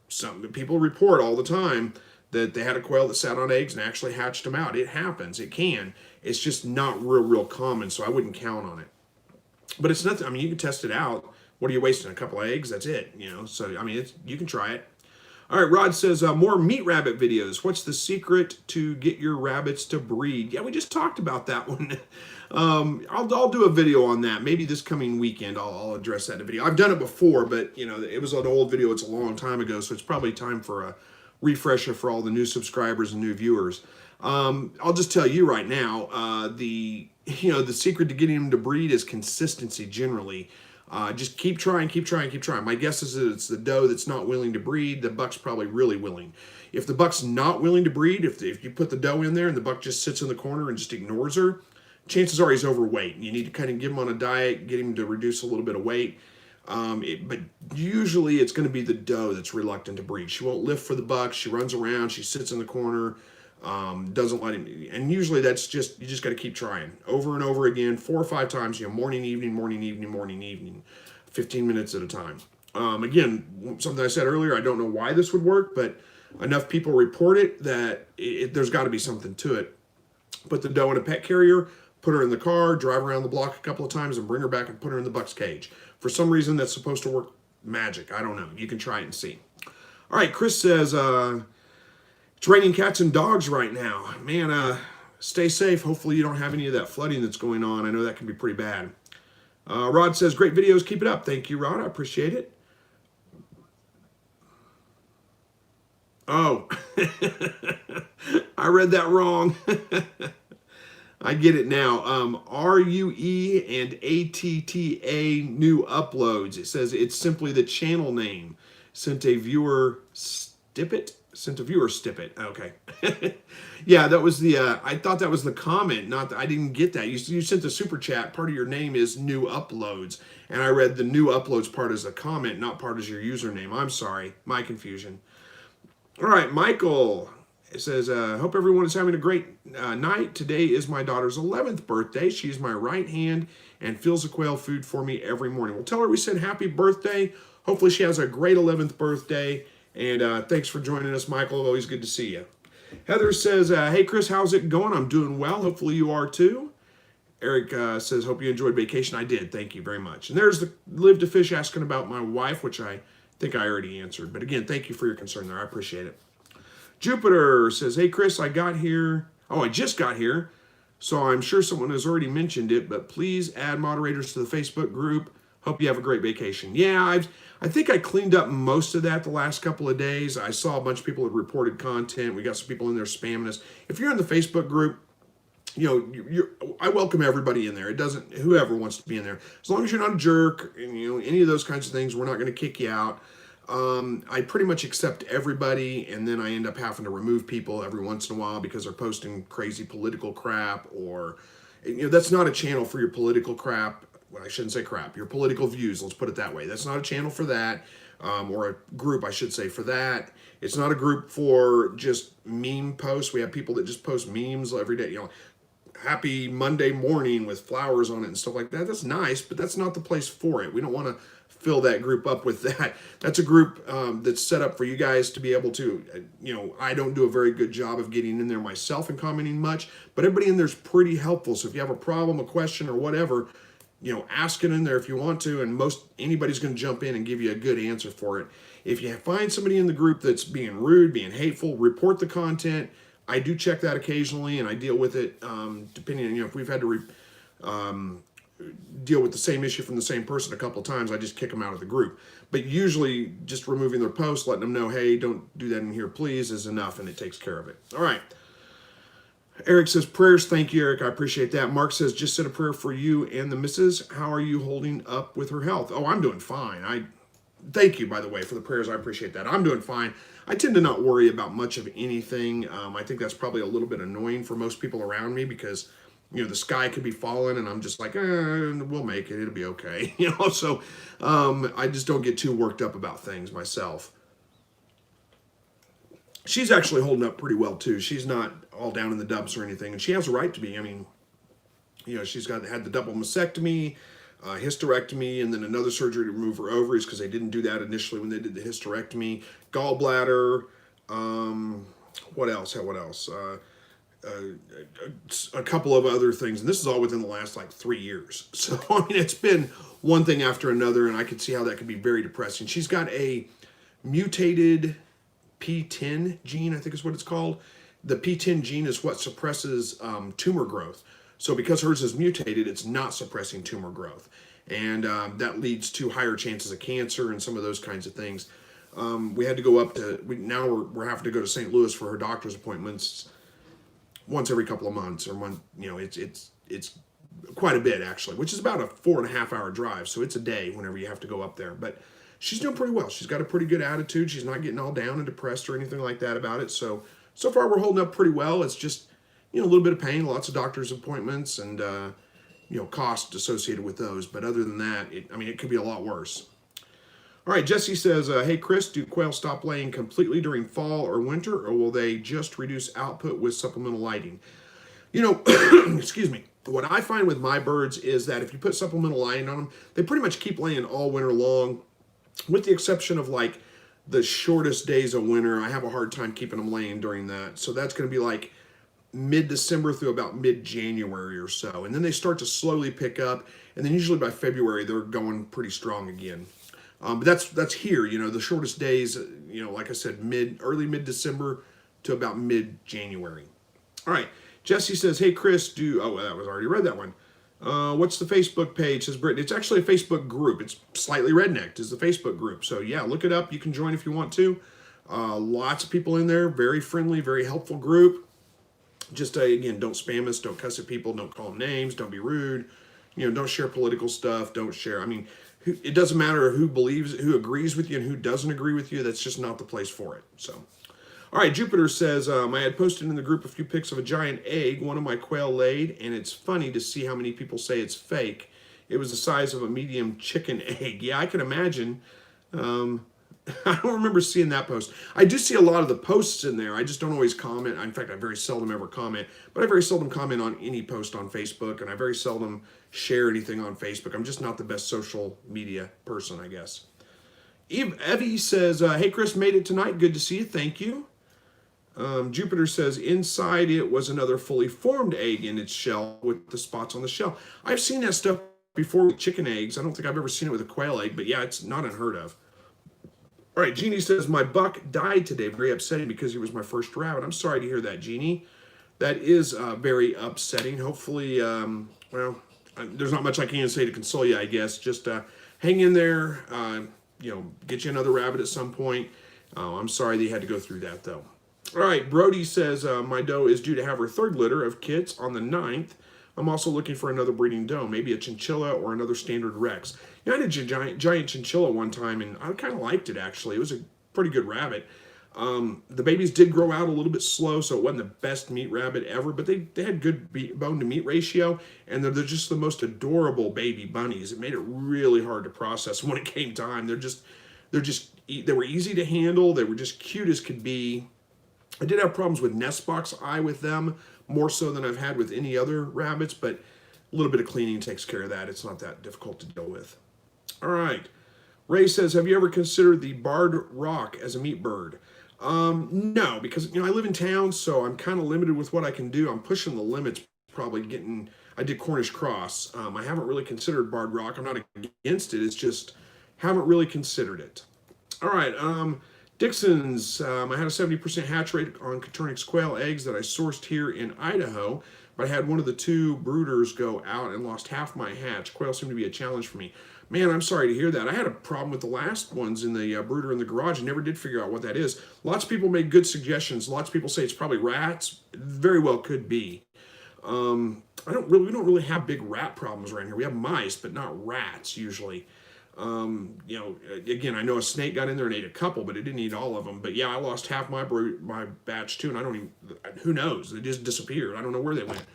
some people report all the time that they had a quail that sat on eggs and actually hatched them out. It happens. It can. It's just not real common, so I wouldn't count on it. But it's nothing. You can test it out. What are you wasting? A couple of eggs? That's it. So, you can try it. All right, Rod says, more meat rabbit videos. What's the secret to get your rabbits to breed? Yeah, we just talked about that one. I'll do a video on that. Maybe this coming weekend I'll address that in a video. I've done it before, but, it was an old video. It's a long time ago, so it's probably time for a refresher for all the new subscribers and new viewers. I'll just tell you right now, the secret to getting them to breed is consistency generally. Just keep trying. My guess is that it's the doe that's not willing to breed. The buck's probably really willing. If the buck's not willing to breed, if you put the doe in there and the buck just sits in the corner and just ignores her, chances are he's overweight. You need to kind of give him on a diet, get him to reduce a little bit of weight. But usually it's going to be the doe that's reluctant to breed. She won't lift for the buck. She runs around. She sits in the corner. Doesn't let him. And usually you just got to keep trying over and over again, 4 or 5 times, morning, evening, 15 minutes at a time. Again, something I said earlier, I don't know why this would work, but enough people report it that there's got to be something to it. Put the doe in a pet carrier, put her in the car, drive around the block a couple of times, and bring her back and put her in the buck's cage. For some reason, that's supposed to work magic. I don't know. You can try it and see. All right, Chris says, it's raining cats and dogs right now. Man, stay safe. Hopefully you don't have any of that flooding that's going on. I know that can be pretty bad. Rod says, great videos. Keep it up. Thank you, Rod. I appreciate it. Oh, I read that wrong. I get it now. RUE and ATTA new uploads. It says it's simply the channel name. Sent a viewer Stippet. Okay. Yeah, that was the, I thought that was the comment. I didn't get that. You sent the super chat. Part of your name is new uploads. And I read the new uploads part as a comment, not part as your username. I'm sorry. My confusion. All right, Michael. It says, hope everyone is having a great night. Today is my daughter's 11th birthday. She's my right hand and fills the quail food for me every morning. Well, tell her we said happy birthday. Hopefully she has a great 11th birthday. And thanks for joining us, Michael. Always good to see you. Heather says, hey, Chris, how's it going? I'm doing well. Hopefully you are too. Eric says, hope you enjoyed vacation. I did. Thank you very much. And there's the Live to Fish asking about my wife, which I think I already answered. But again, thank you for your concern there. I appreciate it. Jupiter says, hey, Chris, I just got here, so I'm sure someone has already mentioned it, but please add moderators to the Facebook group. Hope you have a great vacation. Yeah, I think I cleaned up most of that the last couple of days. I saw a bunch of people had reported content. We got some people in there spamming us. If you're in the Facebook group, I welcome everybody in there. It doesn't, whoever wants to be in there, as long as you're not a jerk and any of those kinds of things, we're not going to kick you out. I pretty much accept everybody, and then I end up having to remove people every once in a while because they're posting crazy political crap, or that's not a channel for your political crap. Well, I shouldn't say crap. Your political views. Let's put it that way. That's not a channel for that, or a group, I should say, for that. It's not a group for just meme posts. We have people that just post memes every day. Happy Monday morning with flowers on it and stuff like that. That's nice, but that's not the place for it. We don't want to fill that group up with that. That's a group that's set up for you guys to be able to, I don't do a very good job of getting in there myself and commenting much, but everybody in there is pretty helpful. So if you have a problem, a question, or whatever, ask it in there if you want to, and anybody's going to jump in and give you a good answer for it. If you find somebody in the group that's being rude, being hateful, report the content. I do check that occasionally, and I deal with it depending on, if we've had to deal with the same issue from the same person a couple of times, I just kick them out of the group. But usually just removing their post, letting them know, hey, don't do that in here, please, is enough, and it takes care of it. All right. Eric says, prayers. Thank you, Eric. I appreciate that. Mark says, just said a prayer for you and the missus. How are you holding up with her health? Oh, I'm doing fine. Thank you, by the way, for the prayers. I appreciate that. I'm doing fine. I tend to not worry about much of anything. I think that's probably a little bit annoying for most people around me because, the sky could be falling and I'm just like, we'll make it. It'll be okay. So I just don't get too worked up about things myself. She's actually holding up pretty well too. She's not all down in the dumps or anything, and she has a right to be. I mean, she's had the double mastectomy, hysterectomy, and then another surgery to remove her ovaries because they didn't do that initially when they did the hysterectomy. Gallbladder. What else? A couple of other things, and this is all within the last 3 years. So it's been one thing after another, and I could see how that could be very depressing. She's got a mutated P10 gene, I think is what it's called. The P10 gene is what suppresses tumor growth. So because hers is mutated, it's not suppressing tumor growth, and that leads to higher chances of cancer and some of those kinds of things. We had to go up to now we're having to go to St. Louis for her doctor's appointments once every couple of months or month. It's quite a bit actually, which is about a 4.5 hour drive. So it's a day whenever you have to go up there. But she's doing pretty well. She's got a pretty good attitude. She's not getting all down and depressed or anything like that about it. So far we're holding up pretty well. It's just a little bit of pain, lots of doctor's appointments, and cost associated with those. But other than that, it could be a lot worse. All right, Jesse says, hey, Chris, do quail stop laying completely during fall or winter, or will they just reduce output with supplemental lighting? Excuse me. What I find with my birds is that if you put supplemental lighting on them, they pretty much keep laying all winter long, with the exception of the shortest days of winter. I have a hard time keeping them laying during that. So that's going to be mid-December through about mid-January or so. And then they start to slowly pick up, and then usually by February, they're going pretty strong again. But that's here, the shortest days, like I said, early mid-December to about mid-January. All right, Jesse says, hey, Chris, that was already read that one. What's the Facebook page, says Brittany. It's actually a Facebook group. It's Slightly Rednecked is the Facebook group. So yeah, look it up. You can join if you want to. Lots of people in there, very friendly, very helpful group. Just, again, don't spam us, don't cuss at people, don't call them names, don't be rude. Don't share political stuff, don't share, it doesn't matter who agrees with you and who doesn't agree with you. That's just not the place for it. So, all right, Jupiter says, I had posted in the group a few pics of a giant egg one of my quail laid, and it's funny to see how many people say it's fake. It was the size of a medium chicken egg. Yeah, I can imagine. I don't remember seeing that post. I do see a lot of the posts in there. I just don't always comment. In fact, I very seldom ever comment, but I very seldom comment on any post on Facebook, and I very seldom share anything on Facebook. I'm just not the best social media person, I guess. Evie says, hey, Chris, made it tonight. Good to see you. Thank you. Jupiter says, inside it was another fully formed egg in its shell with the spots on the shell. I've seen that stuff before with chicken eggs. I don't think I've ever seen it with a quail egg, but yeah, it's not unheard of. All right, Jeannie says, my buck died today. Very upsetting because he was my first rabbit. I'm sorry to hear that, Jeannie. That is very upsetting. Hopefully, there's not much I can say to console you, I guess. Just hang in there. Get you another rabbit at some point. I'm sorry that you had to go through that, though. All right, Brody says, my doe is due to have her third litter of kits on the 9th. I'm also looking for another breeding doe, maybe a chinchilla or another standard Rex. I did a giant chinchilla one time, and I kind of liked it, actually. It was a pretty good rabbit. The babies did grow out a little bit slow, so it wasn't the best meat rabbit ever, but they had good bone to meat ratio, and they're just the most adorable baby bunnies. It made it really hard to process when it came time. They were easy to handle. They were just cute as could be. I did have problems with nest box eye with them, more so than I've had with any other rabbits, but a little bit of cleaning takes care of that. It's not that difficult to deal with. All right. Ray says, have you ever considered the barred rock as a meat bird? No, because I live in town, so I'm kind of limited with what I can do. I'm pushing the limits, I did Cornish cross. I haven't really considered barred rock. I'm not against it. It's just haven't really considered it. All right. Dixon's, I had a 70% hatch rate on Coturnix quail eggs that I sourced here in Idaho, but I had one of the 2 brooders go out and lost half my hatch. Quail seemed to be a challenge for me. Man, I'm sorry to hear that. I had a problem with the last ones in the brooder in the garage and never did figure out what that is. Lots of people made good suggestions. Lots of people say it's probably rats. Very well could be. We don't really have big rat problems around here. We have mice, but not rats usually. Again, I know a snake got in there and ate a couple, but it didn't eat all of them. But yeah, I lost half my batch too, and who knows? They just disappeared. I don't know where they went.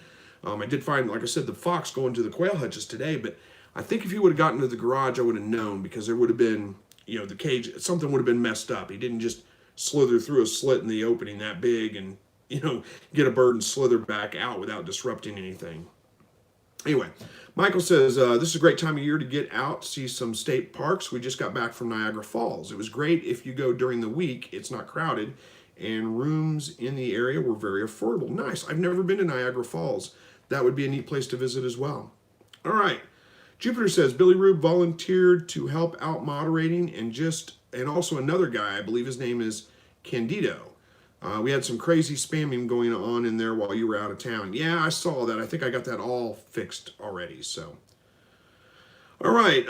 I did find, like I said, the fox going to the quail hutches today, but I think if he would have gotten to the garage, I would have known, because there would have been, the cage, something would have been messed up. He didn't just slither through a slit in the opening that big and, get a bird and slither back out without disrupting anything. Anyway, Michael says, this is a great time of year to get out, see some state parks. We just got back from Niagara Falls. It was great if you go during the week. It's not crowded, and rooms in the area were very affordable. Nice. I've never been to Niagara Falls. That would be a neat place to visit as well. All right. Jupiter says, Billy Rube volunteered to help out moderating, and also another guy, I believe his name is Candido. We had some crazy spamming going on in there while you were out of town. Yeah, I saw that. I think I got that all fixed already. So, all right.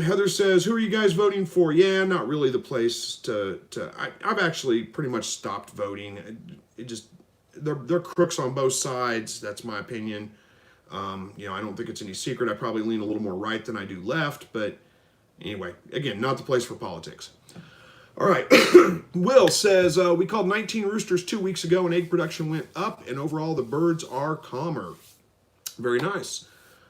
Heather says, who are you guys voting for? Yeah, not really the place I've actually pretty much stopped voting. They're crooks on both sides. That's my opinion. I don't think it's any secret. I probably lean a little more right than I do left. But anyway, again, not the place for politics. All right. Will says, we called 19 roosters 2 weeks ago and egg production went up, and overall the birds are calmer. Very nice.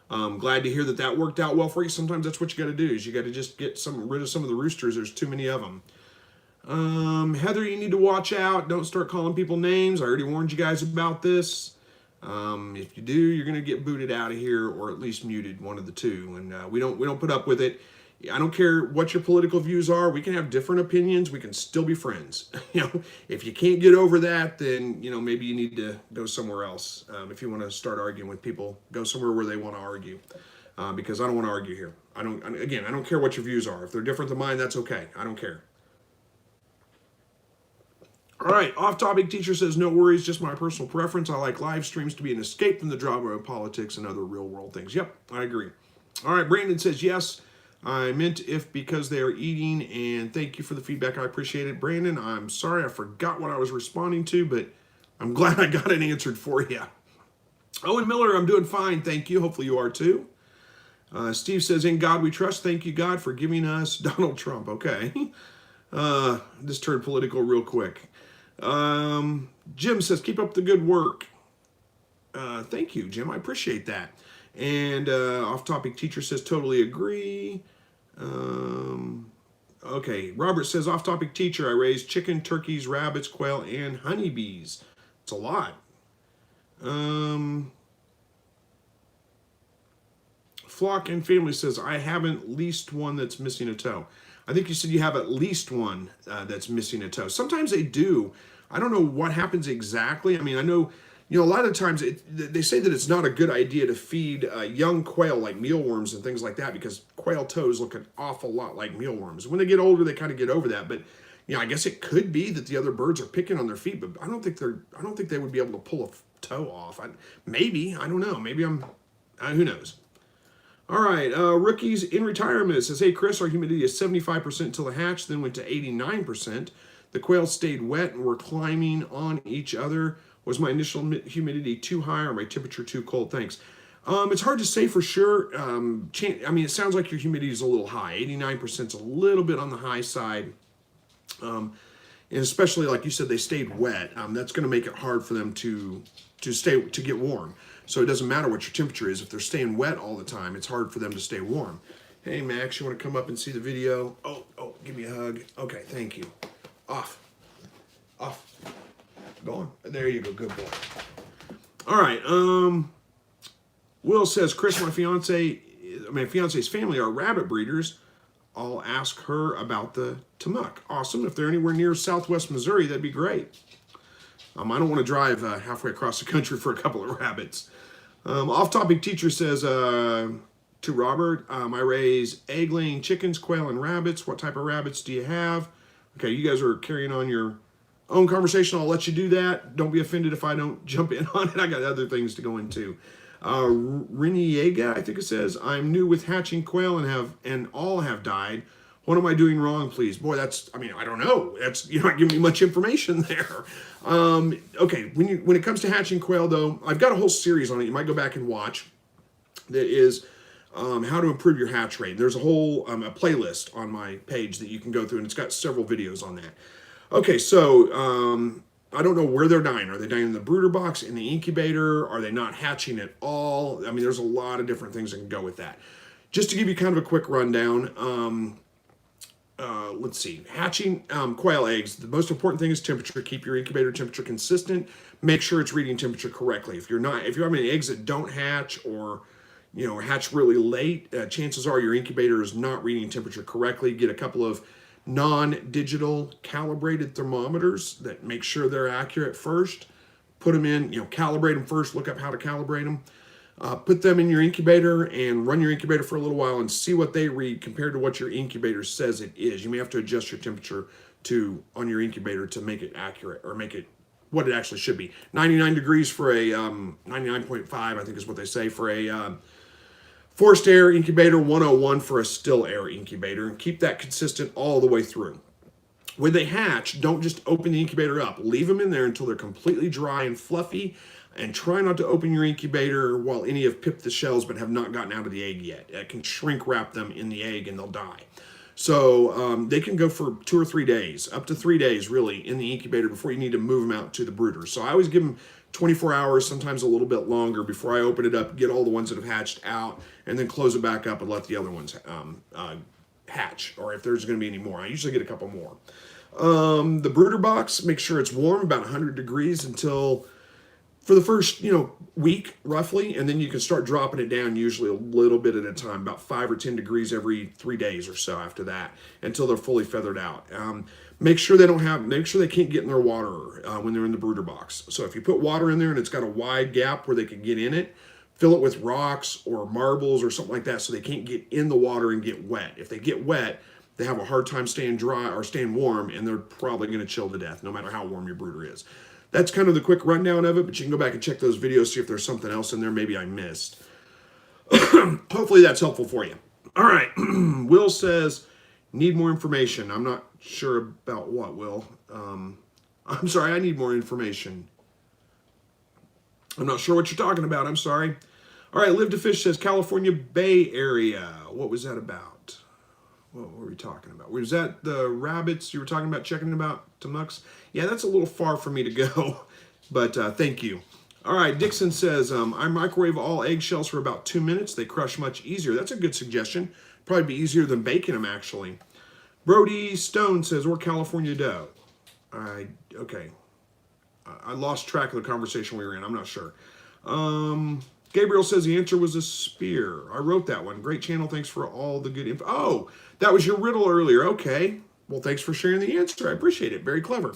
Glad to hear that worked out well for you. Sometimes that's what you got to do, is you got to just get rid of some of the roosters. There's too many of them. Heather, you need to watch out. Don't start calling people names. I already warned you guys about this. If you do, you're going to get booted out of here, or at least muted, one of the two. And we don't put up with it. I don't care what your political views are. We can have different opinions. We can still be friends. If you can't get over that, then maybe you need to go somewhere else. If you want to start arguing with people, go somewhere where they want to argue. Because I don't want to argue here. I don't care what your views are. If they're different than mine, that's okay. I don't care. All right, off-topic teacher says, no worries, just my personal preference. I like live streams to be an escape from the drama of politics and other real-world things. Yep, I agree. All right, Brandon says, yes. I meant if because they are eating, and thank you for the feedback. I appreciate it. Brandon, I'm sorry I forgot what I was responding to, but I'm glad I got it answered for you. Owen Miller, I'm doing fine, thank you. Hopefully you are too. Steve says, in God we trust. Thank you, God, for giving us Donald Trump. Okay. This turned political real quick. Jim says, keep up the good work. Thank you, Jim. I appreciate that. And off-topic teacher says, totally agree. Okay, Robert says, off-topic teacher, I raised chicken, turkeys, rabbits, quail, and honeybees. It's a lot. Flock and Family says, I haven't leased one that's missing a toe. I think you said you have at least one that's missing a toe. Sometimes they do. I don't know what happens exactly. I mean, I know... a lot of times they say that it's not a good idea to feed young quail like mealworms and things like that, because quail toes look an awful lot like mealworms. When they get older, they kind of get over that. But I guess it could be that the other birds are picking on their feet, but I don't think they would be able to pull a toe off. Maybe, I don't know. Maybe who knows? All right, rookies in retirement says, hey, Chris, our humidity is 75% until the hatch, then went to 89%. The quail stayed wet and were climbing on each other. Was my initial humidity too high or my temperature too cold? Thanks. It's hard to say for sure. I mean, it sounds like your humidity is a little high. 89% is a little bit on the high side. And especially, like you said, they stayed wet. That's going to make it hard for them to get warm. So it doesn't matter what your temperature is. If they're staying wet all the time, it's hard for them to stay warm. Hey, Max, you want to come up and see the video? Oh, give me a hug. Okay, thank you. Off. Go on. There you go. Good boy. All right. Will says, Chris, my fiance's family are rabbit breeders. I'll ask her about the Tamuk. Awesome. If they're anywhere near Southwest Missouri, that'd be great. I don't want to drive halfway across the country for a couple of rabbits. Off-topic teacher says to Robert, I raise egg-laying chickens, quail, and rabbits. What type of rabbits do you have? Okay, you guys are carrying on your own conversation. I'll let you do that. Don't be offended if I don't jump in on it. I got other things to go into. Riniega, I think it says, I'm new with hatching quail and all have died. What am I doing wrong, please? Boy, I don't know. You're not giving me much information there. Okay, when it comes to hatching quail, though, I've got a whole series on it. You might go back and watch. That is how to improve your hatch rate. There's a whole a playlist on my page that you can go through, and it's got several videos on that. Okay, so I don't know where they're dying. Are they dying in the brooder box, in the incubator? Are they not hatching at all? I mean, there's a lot of different things that can go with that. Just to give you kind of a quick rundown, let's see, hatching quail eggs, the most important thing is temperature. Keep your incubator temperature consistent. Make sure it's reading temperature correctly. If you're having eggs that don't hatch or hatch really late, chances are your incubator is not reading temperature correctly. Get a couple of non-digital calibrated thermometers that make sure they're accurate first. Put them in, calibrate them first, look up how to calibrate them. Put them in your incubator and run your incubator for a little while and see what they read compared to what your incubator says it is. You may have to adjust your temperature on your incubator to make it accurate or make it what it actually should be. 99 degrees for a 99.5, I think is what they say, for a forced air incubator, 101 for a still air incubator, and keep that consistent all the way through. When they hatch, don't just open the incubator up. Leave them in there until they're completely dry and fluffy, and try not to open your incubator while any have pipped the shells but have not gotten out of the egg yet. It can shrink wrap them in the egg and they'll die. So they can go for 2 or 3 days, up to 3 days really, in the incubator before you need to move them out to the brooder. So I always give them 24 hours, sometimes a little bit longer, before I open it up, get all the ones that have hatched out, and then close it back up and let the other ones hatch, or if there's going to be any more. I usually get a couple more. The brooder box, make sure it's warm, about 100 degrees for the first, week roughly, and then you can start dropping it down usually a little bit at a time, about 5 or 10 degrees every 3 days or so after that, until they're fully feathered out. Make sure they can't get in their water when they're in the brooder box. So if you put water in there and it's got a wide gap where they can get in it, fill it with rocks or marbles or something like that so they can't get in the water and get wet. If they get wet, they have a hard time staying dry or staying warm, and they're probably going to chill to death no matter how warm your brooder is. That's kind of the quick rundown of it, but you can go back and check those videos, see if there's something else in there maybe I missed. Hopefully that's helpful for you. All right, Will says, need more information. I'm not sure about what, Will. I'm sorry, I need more information. I'm not sure what you're talking about, I'm sorry. All right, Live to Fish says, California Bay Area. What was that about? What were we talking about? Was that the rabbits you were talking about, checking about Tamuks? Yeah, that's a little far for me to go, but thank you. All right, Dixon says, I microwave all eggshells for about 2 minutes. They crush much easier. That's a good suggestion. Probably be easier than baking them, actually. Brody Stone says, or California dough. Okay. I lost track of the conversation we were in. I'm not sure. Gabriel says the answer was a spear. I wrote that one. Great channel. Thanks for all the good info. Oh, that was your riddle earlier. Okay. Well, thanks for sharing the answer. I appreciate it. Very clever.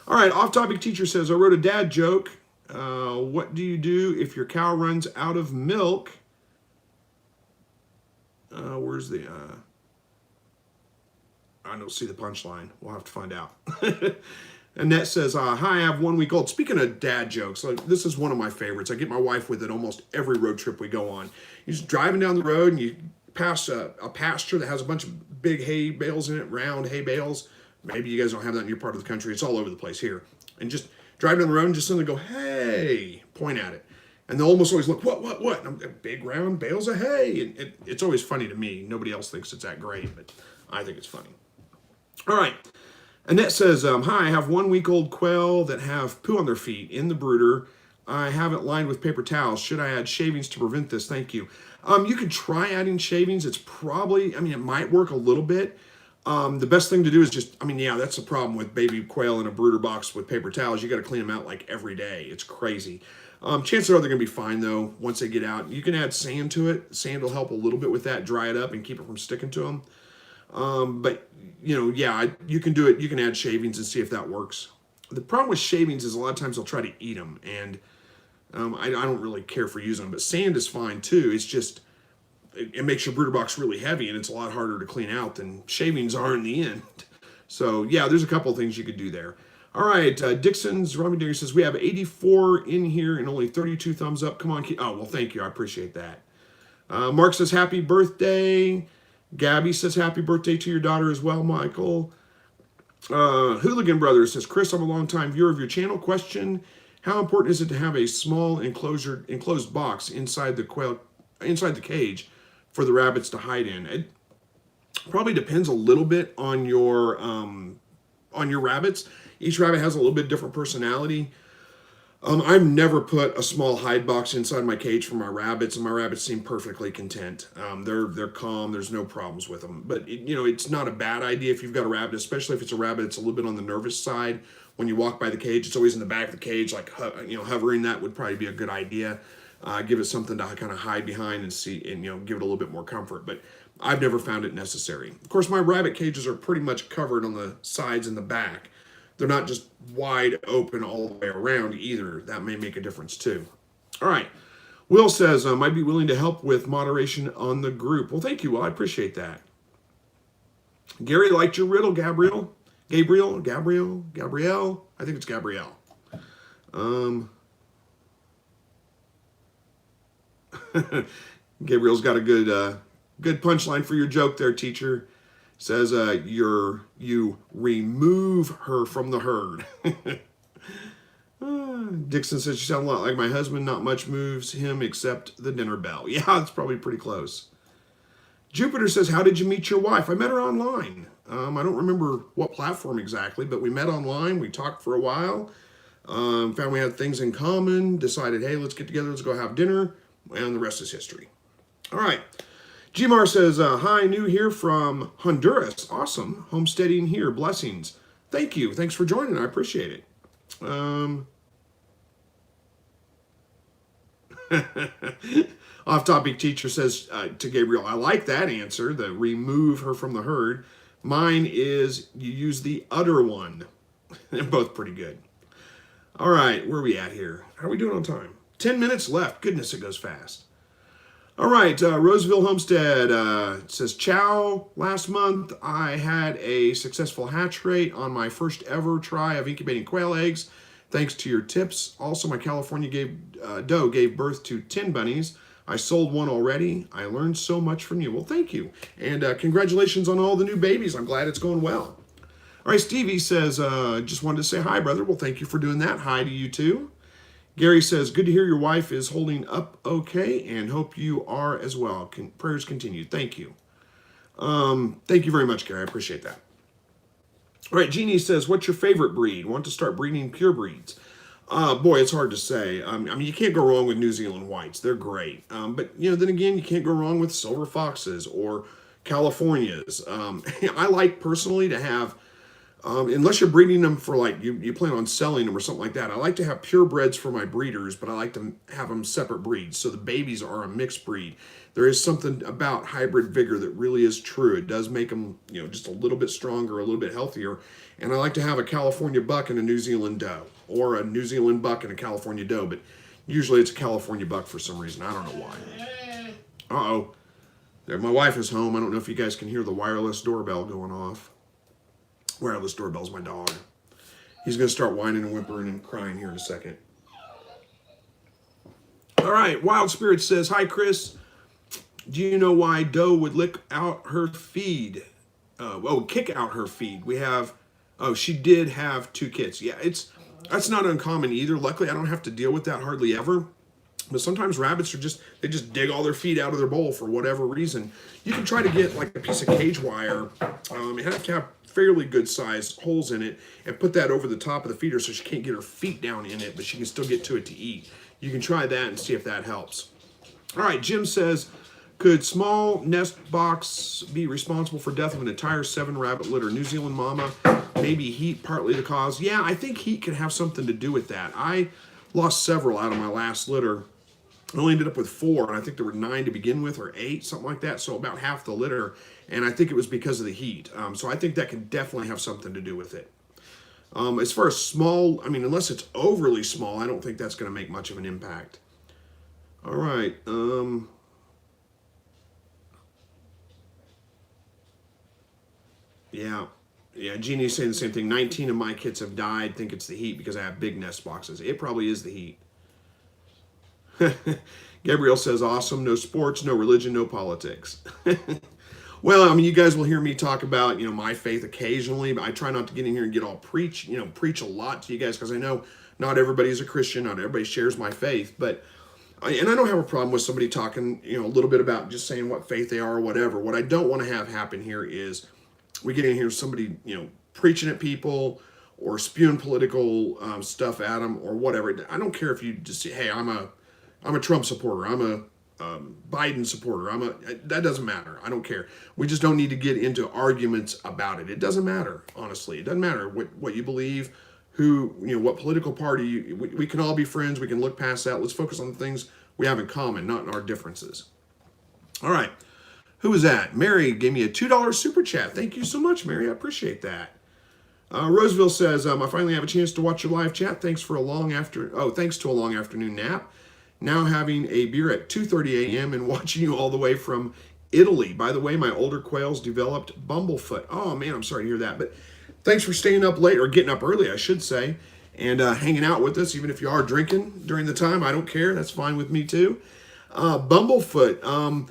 All right. Off-topic teacher says, I wrote a dad joke. What do you do if your cow runs out of milk? Where's the... I don't see the punchline. We'll have to find out. Annette says, hi, I have 1 week old. Speaking of dad jokes, like, this is one of my favorites. I get my wife with it almost every road trip we go on. You're just driving down the road and you pass a pasture that has a bunch of big hay bales in it, round hay bales. Maybe you guys don't have that in your part of the country. It's all over the place here. And just drive down the road and just suddenly go, hey, point at it. And they'll almost always look, what? And I'm, big round bales of hay. And it's always funny to me. Nobody else thinks it's that great, but I think it's funny. All right. Annette says, hi, I have 1 week old quail that have poo on their feet in the brooder. I have it lined with paper towels. Should I add shavings to prevent this? Thank you. You could try adding shavings. It's probably, it might work a little bit. The best thing to do is just, yeah, that's the problem with baby quail in a brooder box with paper towels. You got to clean them out like every day. It's crazy. Chances are they're going to be fine, though, once they get out. You can add sand to it. Sand will help a little bit with that, dry it up, and keep it from sticking to them. But, yeah, you can do it. You can add shavings and see if that works. The problem with shavings is a lot of times they'll try to eat them, and I don't really care for using them. But sand is fine, too. It's just, it makes your brooder box really heavy, and it's a lot harder to clean out than shavings are in the end. So, yeah, there's a couple of things you could do there. All right, Dixon's Robbie Dairy says, we have 84 in here and only 32 thumbs up. Come on, oh, well, thank you. I appreciate that. Mark says, happy birthday. Gabby says, happy birthday to your daughter as well, Michael. Hooligan Brothers says, Chris, I'm a long-time viewer of your channel. Question, how important is it to have a small enclosed box inside the cage for the rabbits to hide in? It probably depends a little bit on your rabbits. Each rabbit has a little bit different personality. I've never put a small hide box inside my cage for my rabbits, and my rabbits seem perfectly content. They're calm. There's no problems with them. But it's not a bad idea if you've got a rabbit, especially if it's a rabbit that's a little bit on the nervous side. When you walk by the cage, it's always in the back of the cage, like hovering. That would probably be a good idea. Give it something to kind of hide behind and see, and give it a little bit more comfort. But I've never found it necessary. Of course, my rabbit cages are pretty much covered on the sides and the back. They're not just wide open all the way around either. That may make a difference too. All right. Will says, I'd be willing to help with moderation on the group. Well, thank you, Will. I appreciate that. Gary liked your riddle, Gabrielle. Gabrielle. I think it's Gabrielle. Gabriel's got a good punchline for your joke there, teacher. Says you remove her from the herd. Dixon says, you sound a lot like my husband. Not much moves him except the dinner bell. Yeah, that's probably pretty close. Jupiter says, how did you meet your wife? I met her online. I don't remember what platform exactly, but we met online. We talked for a while. Found we had things in common. Decided, hey, let's get together. Let's go have dinner. And the rest is history. All right. Gmar says, hi, new here from Honduras. Awesome. Homesteading here. Blessings. Thank you. Thanks for joining. I appreciate it. Off-topic teacher says to Gabriel, I like that answer, the remove her from the herd. Mine is you use the udder one. They're both pretty good. All right, where are we at here? How are we doing on time? 10 minutes left. Goodness, it goes fast. All right, Roseville Homestead says, ciao. Last month, I had a successful hatch rate on my first ever try of incubating quail eggs. Thanks to your tips. Also, my California doe gave birth to 10 bunnies. I sold one already. I learned so much from you. Well, thank you. And congratulations on all the new babies. I'm glad it's going well. All right, Stevie says, just wanted to say hi, brother. Well, thank you for doing that. Hi to you, too. Gary says, good to hear your wife is holding up okay, and hope you are as well. Prayers continue. Thank you. Thank you very much, Gary. I appreciate that. All right, Jeannie says, what's your favorite breed? Want to start breeding pure breeds? Boy, it's hard to say. You can't go wrong with New Zealand whites. They're great. But, then again, you can't go wrong with silver foxes or Californias. I like personally to have, unless you're breeding them for you plan on selling them or something like that, I like to have purebreds for my breeders, but I like to have them separate breeds. So the babies are a mixed breed. There is something about hybrid vigor that really is true. It does make them, just a little bit stronger, a little bit healthier. And I like to have a California buck and a New Zealand doe, or a New Zealand buck and a California doe, but usually it's a California buck for some reason. I don't know why. Uh-oh. There, my wife is home. I don't know if you guys can hear the wireless doorbell going off. Wireless doorbell's my dog. He's going to start whining and whimpering and crying here in a second. All right, Wild Spirit says, hi, Chris. Do you know why doe would lick out her feed? Kick out her feed. She did have 2 kids. Yeah, that's not uncommon either. Luckily, I don't have to deal with that hardly ever. But sometimes rabbits they just dig all their feed out of their bowl for whatever reason. You can try to get like a piece of cage wire. You have to have fairly good sized holes in it and put that over the top of the feeder so she can't get her feet down in it, but she can still get to it to eat. You can try that and see if that helps. All right, Jim says, could small nest box be responsible for death of an entire 7 rabbit litter? New Zealand mama, maybe heat partly the cause. Yeah, I think heat could have something to do with that. I lost several out of my last litter. I only ended up with 4, and I think there were 9 to begin with, or 8, something like that, so about half the litter, and I think it was because of the heat. So I think that can definitely have something to do with it. As far as small, I mean, unless it's overly small, I don't think that's going to make much of an impact. All right. Yeah, Jeannie's saying the same thing. 19 of my kids have died. Think it's the heat because I have big nest boxes. It probably is the heat. Gabrielle says, awesome. No sports, no religion, no politics. Well, I mean, you guys will hear me talk about, my faith occasionally, but I try not to get in here and get all preach a lot to you guys, because I know not everybody is a Christian, not everybody shares my faith, and I don't have a problem with somebody talking, a little bit about just saying what faith they are or whatever. What I don't want to have happen here is we get in here somebody, preaching at people or spewing political stuff at them or whatever. I don't care if you just say, hey, I'm a Trump supporter, I'm a Biden supporter, that doesn't matter. I don't care. We just don't need to get into arguments about it. It doesn't matter, honestly. It doesn't matter what you believe, what political party. We can all be friends. We can look past that. Let's focus on the things we have in common, not in our differences. All right. Who was that? Mary gave me a $2 super chat. Thank you so much, Mary. I appreciate that. Roseville says, I finally have a chance to watch your live chat. Thanks to a long afternoon nap. Now having a beer at 2:30 a.m. and watching you all the way from Italy. By the way, my older quails developed bumblefoot. Oh man, I'm sorry to hear that. But thanks for staying up late, or getting up early, I should say, and hanging out with us. Even if you are drinking during the time, I don't care. That's fine with me too. Bumblefoot.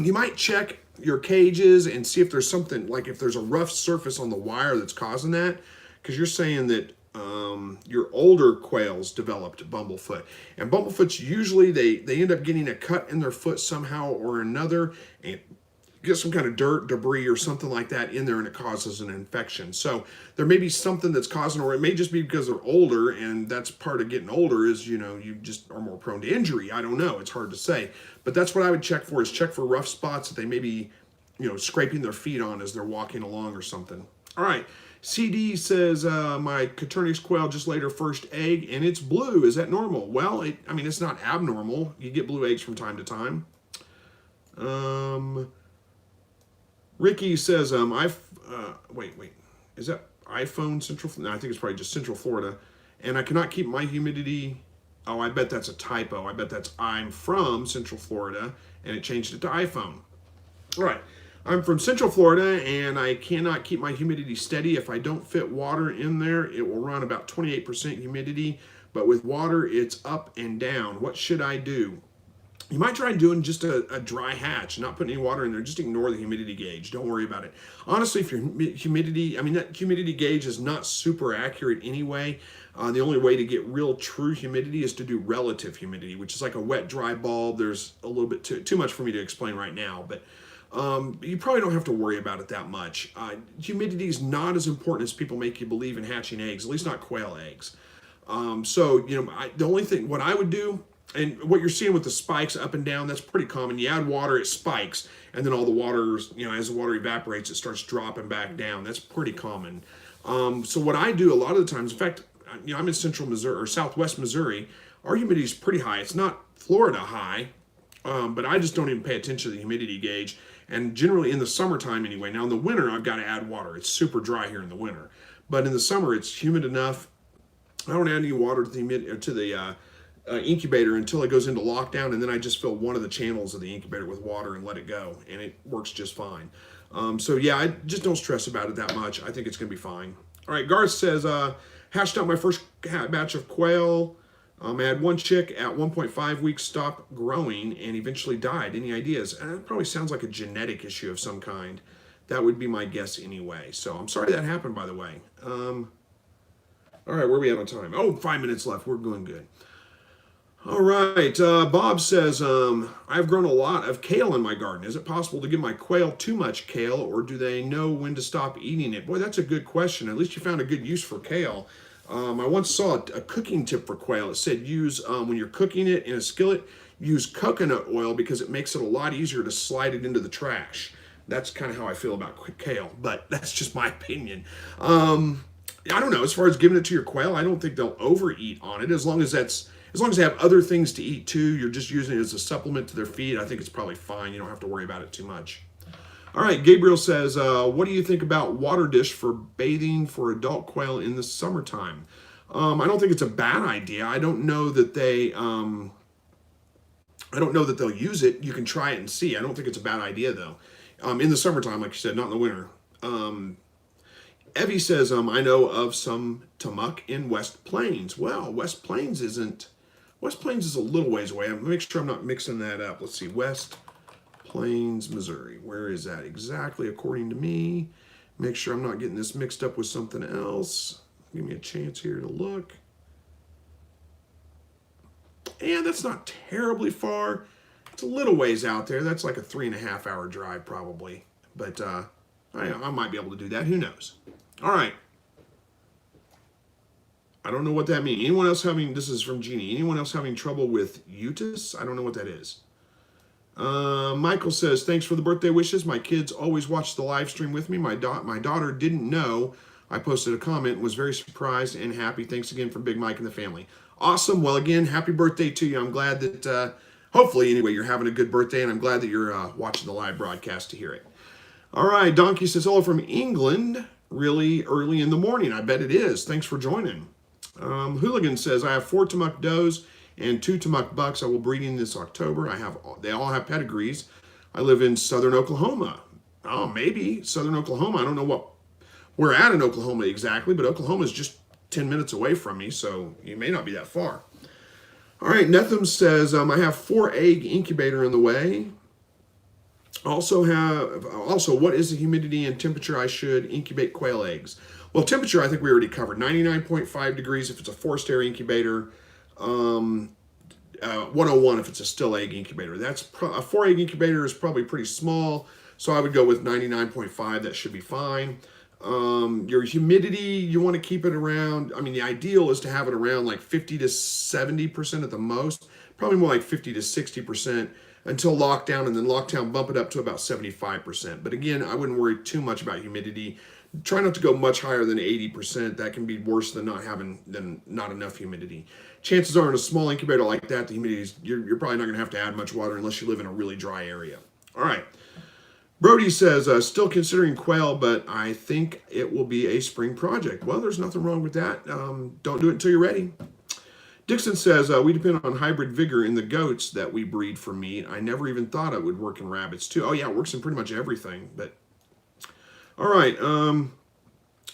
You might check your cages and see if there's something, like if there's a rough surface on the wire that's causing that, because you're saying that your older quails developed bumblefoot, and bumblefoots usually they end up getting a cut in their foot somehow or another, and get some kind of dirt, debris, or something like that in there, and it causes an infection. So there may be something that's causing, or it may just be because they're older, and that's part of getting older is, you just are more prone to injury. I don't know. It's hard to say. But that's what I would check for, is check for rough spots that they may be, scraping their feet on as they're walking along or something. All right. CD says, my Coturnix quail just laid her first egg, and it's blue. Is that normal? Well, it's not abnormal. You get blue eggs from time to time. Ricky says, wait, is that iPhone Central? No, I think it's probably just Central Florida. And I cannot keep my humidity. Oh, I bet that's a typo. I bet that's I'm from Central Florida, and it changed it to iPhone. All right. I'm from Central Florida, and I cannot keep my humidity steady. If I don't fit water in there, it will run about 28% humidity. But with water, it's up and down. What should I do? You might try doing just a dry hatch, not putting any water in there. Just ignore the humidity gauge. Don't worry about it. Honestly, if your humidity, that humidity gauge is not super accurate anyway. The only way to get real true humidity is to do relative humidity, which is like a wet, dry bulb. There's a little bit too much for me to explain right now, but you probably don't have to worry about it that much. Humidity is not as important as people make you believe in hatching eggs, at least not quail eggs. The only thing, what I would do, and what you're seeing with the spikes up and down, that's pretty common. You add water, it spikes, and then all the water, as the water evaporates, it starts dropping back down. That's pretty common. So what I do a lot of the times, in fact, I'm in central Missouri or southwest Missouri. Our humidity is pretty high. It's not Florida high, but I just don't even pay attention to the humidity gauge. And generally in the summertime anyway. Now in the winter, I've got to add water. It's super dry here in the winter. But in the summer, it's humid enough. I don't add any water to the incubator until it goes into lockdown, and then I just fill one of the channels of the incubator with water and let it go, and it works just fine. I just don't stress about it that much. I think it's going to be fine. All right, Garth says, hashed out my first batch of quail. I had one chick at 1.5 weeks stopped growing and eventually died. Any ideas? It probably sounds like a genetic issue of some kind. That would be my guess anyway. So I'm sorry that happened, by the way. All right, where are we at on time? Oh, 5 minutes left. We're going good. All right, Bob says, I've grown a lot of kale in my garden. Is it possible to give my quail too much kale, or do they know when to stop eating it? Boy, that's a good question. At least you found a good use for kale. I once saw a cooking tip for quail. It said use, when you're cooking it in a skillet, use coconut oil because it makes it a lot easier to slide it into the trash. That's kind of how I feel about kale, but that's just my opinion. I don't know. As far as giving it to your quail, I don't think they'll overeat on it. As long as they have other things to eat too, you're just using it as a supplement to their feed, I think it's probably fine. You don't have to worry about it too much. All right, Gabriel says, what do you think about water dish for bathing for adult quail in the summertime? I don't think it's a bad idea. I don't know that they'll use it. You can try it and see. I don't think it's a bad idea though. In the summertime, like you said, not in the winter. Evie says, I know of some tamuk in West Plains. Well, West Plains is a little ways away. I'm make sure I'm not mixing that up. Let's see, West Plains, Missouri. Where is that exactly according to me? Make sure I'm not getting this mixed up with something else. Give me a chance here to look. And that's not terribly far. It's a little ways out there. That's like a 3.5 hour drive probably. But I might be able to do that. Who knows? All right. I don't know what that means. Anyone else having, this is from Jeannie, anyone else having trouble with utis? I don't know what that is. Michael says, thanks for the birthday wishes. My kids always watch the live stream with me. My daughter didn't know I posted a comment and was very surprised and happy. Thanks again from Big Mike and the family. Awesome. Well, again, happy birthday to you. I'm glad that, hopefully anyway, you're having a good birthday, and I'm glad that you're watching the live broadcast to hear it. All right. Donkey says, hello from England. Really early in the morning. I bet it is. Thanks for joining. Hooligan says, I have 4 tamuk does and 2 tamuk bucks. I will breeding this October. They all have pedigrees. I live in southern Oklahoma. Oh, maybe southern Oklahoma. I don't know what we're at in Oklahoma exactly, but Oklahoma is just 10 minutes away from me, so you may not be that far. All right, Netham says, I have 4 egg incubator in the way. Also, what is the humidity and temperature I should incubate quail eggs? Well, temperature, I think we already covered. 99.5 degrees if it's a forced air incubator. 101 if it's a still egg incubator. That's a 4 egg incubator is probably pretty small, so I would go with 99.5. That should be fine. Your humidity, you want to keep it around, I mean, the ideal is to have it around like 50 to 70% at the most, probably more like 50 to 60% until lockdown, and then lockdown bump it up to about 75%. But again, I wouldn't worry too much about humidity. Try not to go much higher than 80%. That can be worse than not enough humidity. Chances are in a small incubator like that, the humidity is, you're probably not going to have to add much water unless you live in a really dry area. All right. Brody says, still considering quail, but I think it will be a spring project. Well, there's nothing wrong with that. Don't do it until you're ready. Dixon says, we depend on hybrid vigor in the goats that we breed for meat. I never even thought it would work in rabbits too. Oh yeah, it works in pretty much everything. But all right.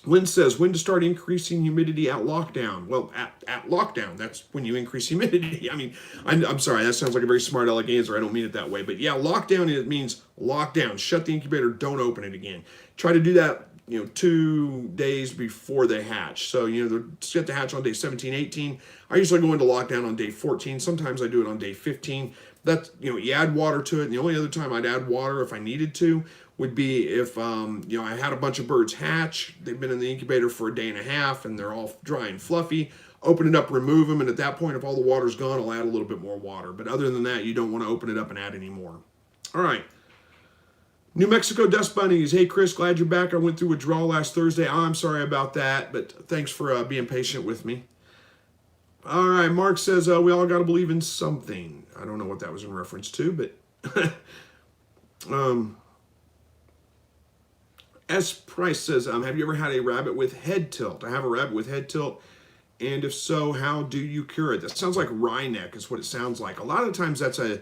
Lynn says, when to start increasing humidity at lockdown? Well, at lockdown, that's when you increase humidity. I mean, I'm sorry, that sounds like a very smart aleck answer. I don't mean it that way. But yeah, lockdown, it means lockdown. Shut the incubator, don't open it again. Try to do that, 2 days before they hatch. So, they're set to hatch on day 17, 18. I usually go into lockdown on day 14. Sometimes I do it on day 15. That's, you add water to it. And the only other time I'd add water if I needed to would be if, I had a bunch of birds hatch. They've been in the incubator for a day and a half and they're all dry and fluffy. Open it up, remove them. And at that point, if all the water's gone, I'll add a little bit more water. But other than that, you don't want to open it up and add any more. All right. New Mexico Dust Bunnies. Hey, Chris, glad you're back. I went through withdrawal last Thursday. I'm sorry about that, but thanks for being patient with me. All right, Mark says, we all got to believe in something. I don't know what that was in reference to, but... S. Price says, have you ever had a rabbit with head tilt? I have a rabbit with head tilt, and if so, how do you cure it? That sounds like Rednecked is what it sounds like. A lot of times that's a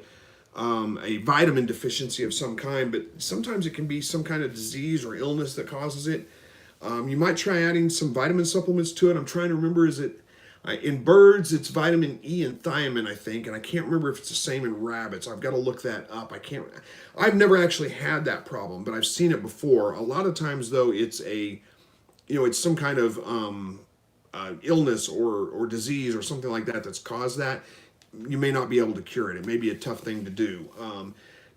vitamin deficiency of some kind, but sometimes it can be some kind of disease or illness that causes it. You might try adding some vitamin supplements to it. I'm trying to remember, is it in birds, it's vitamin E and thiamine, I think, and I can't remember if it's the same in rabbits. I've got to look that up. I've never actually had that problem, but I've seen it before. A lot of times, though, it's it's some kind of illness or disease or something like that that's caused that. You may not be able to cure it. It may be a tough thing to do.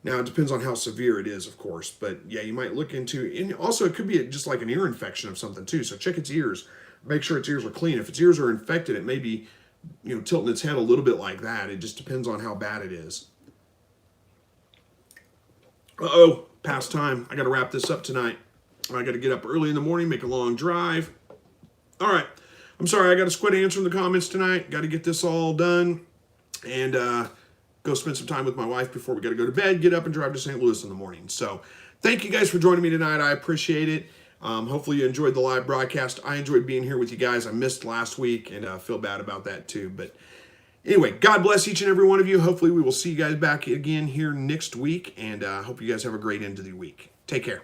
Now, it depends on how severe it is, of course, but yeah, you might look into, and also it could be just like an ear infection of something too, so check its ears. Make sure its ears are clean. If its ears are infected, it may be, tilting its head a little bit like that. It just depends on how bad it is. Uh-oh, past time. I got to wrap this up tonight. I got to get up early in the morning, make a long drive. All right. I'm sorry, I got to quit answering the comments tonight. Got to get this all done and go spend some time with my wife before we got to go to bed, get up and drive to St. Louis in the morning. So thank you guys for joining me tonight. I appreciate it. Hopefully you enjoyed the live broadcast. I enjoyed being here with you guys. I missed last week and I feel bad about that too. But anyway, God bless each and every one of you. Hopefully we will see you guys back again here next week. And I hope you guys have a great end of the week. Take care.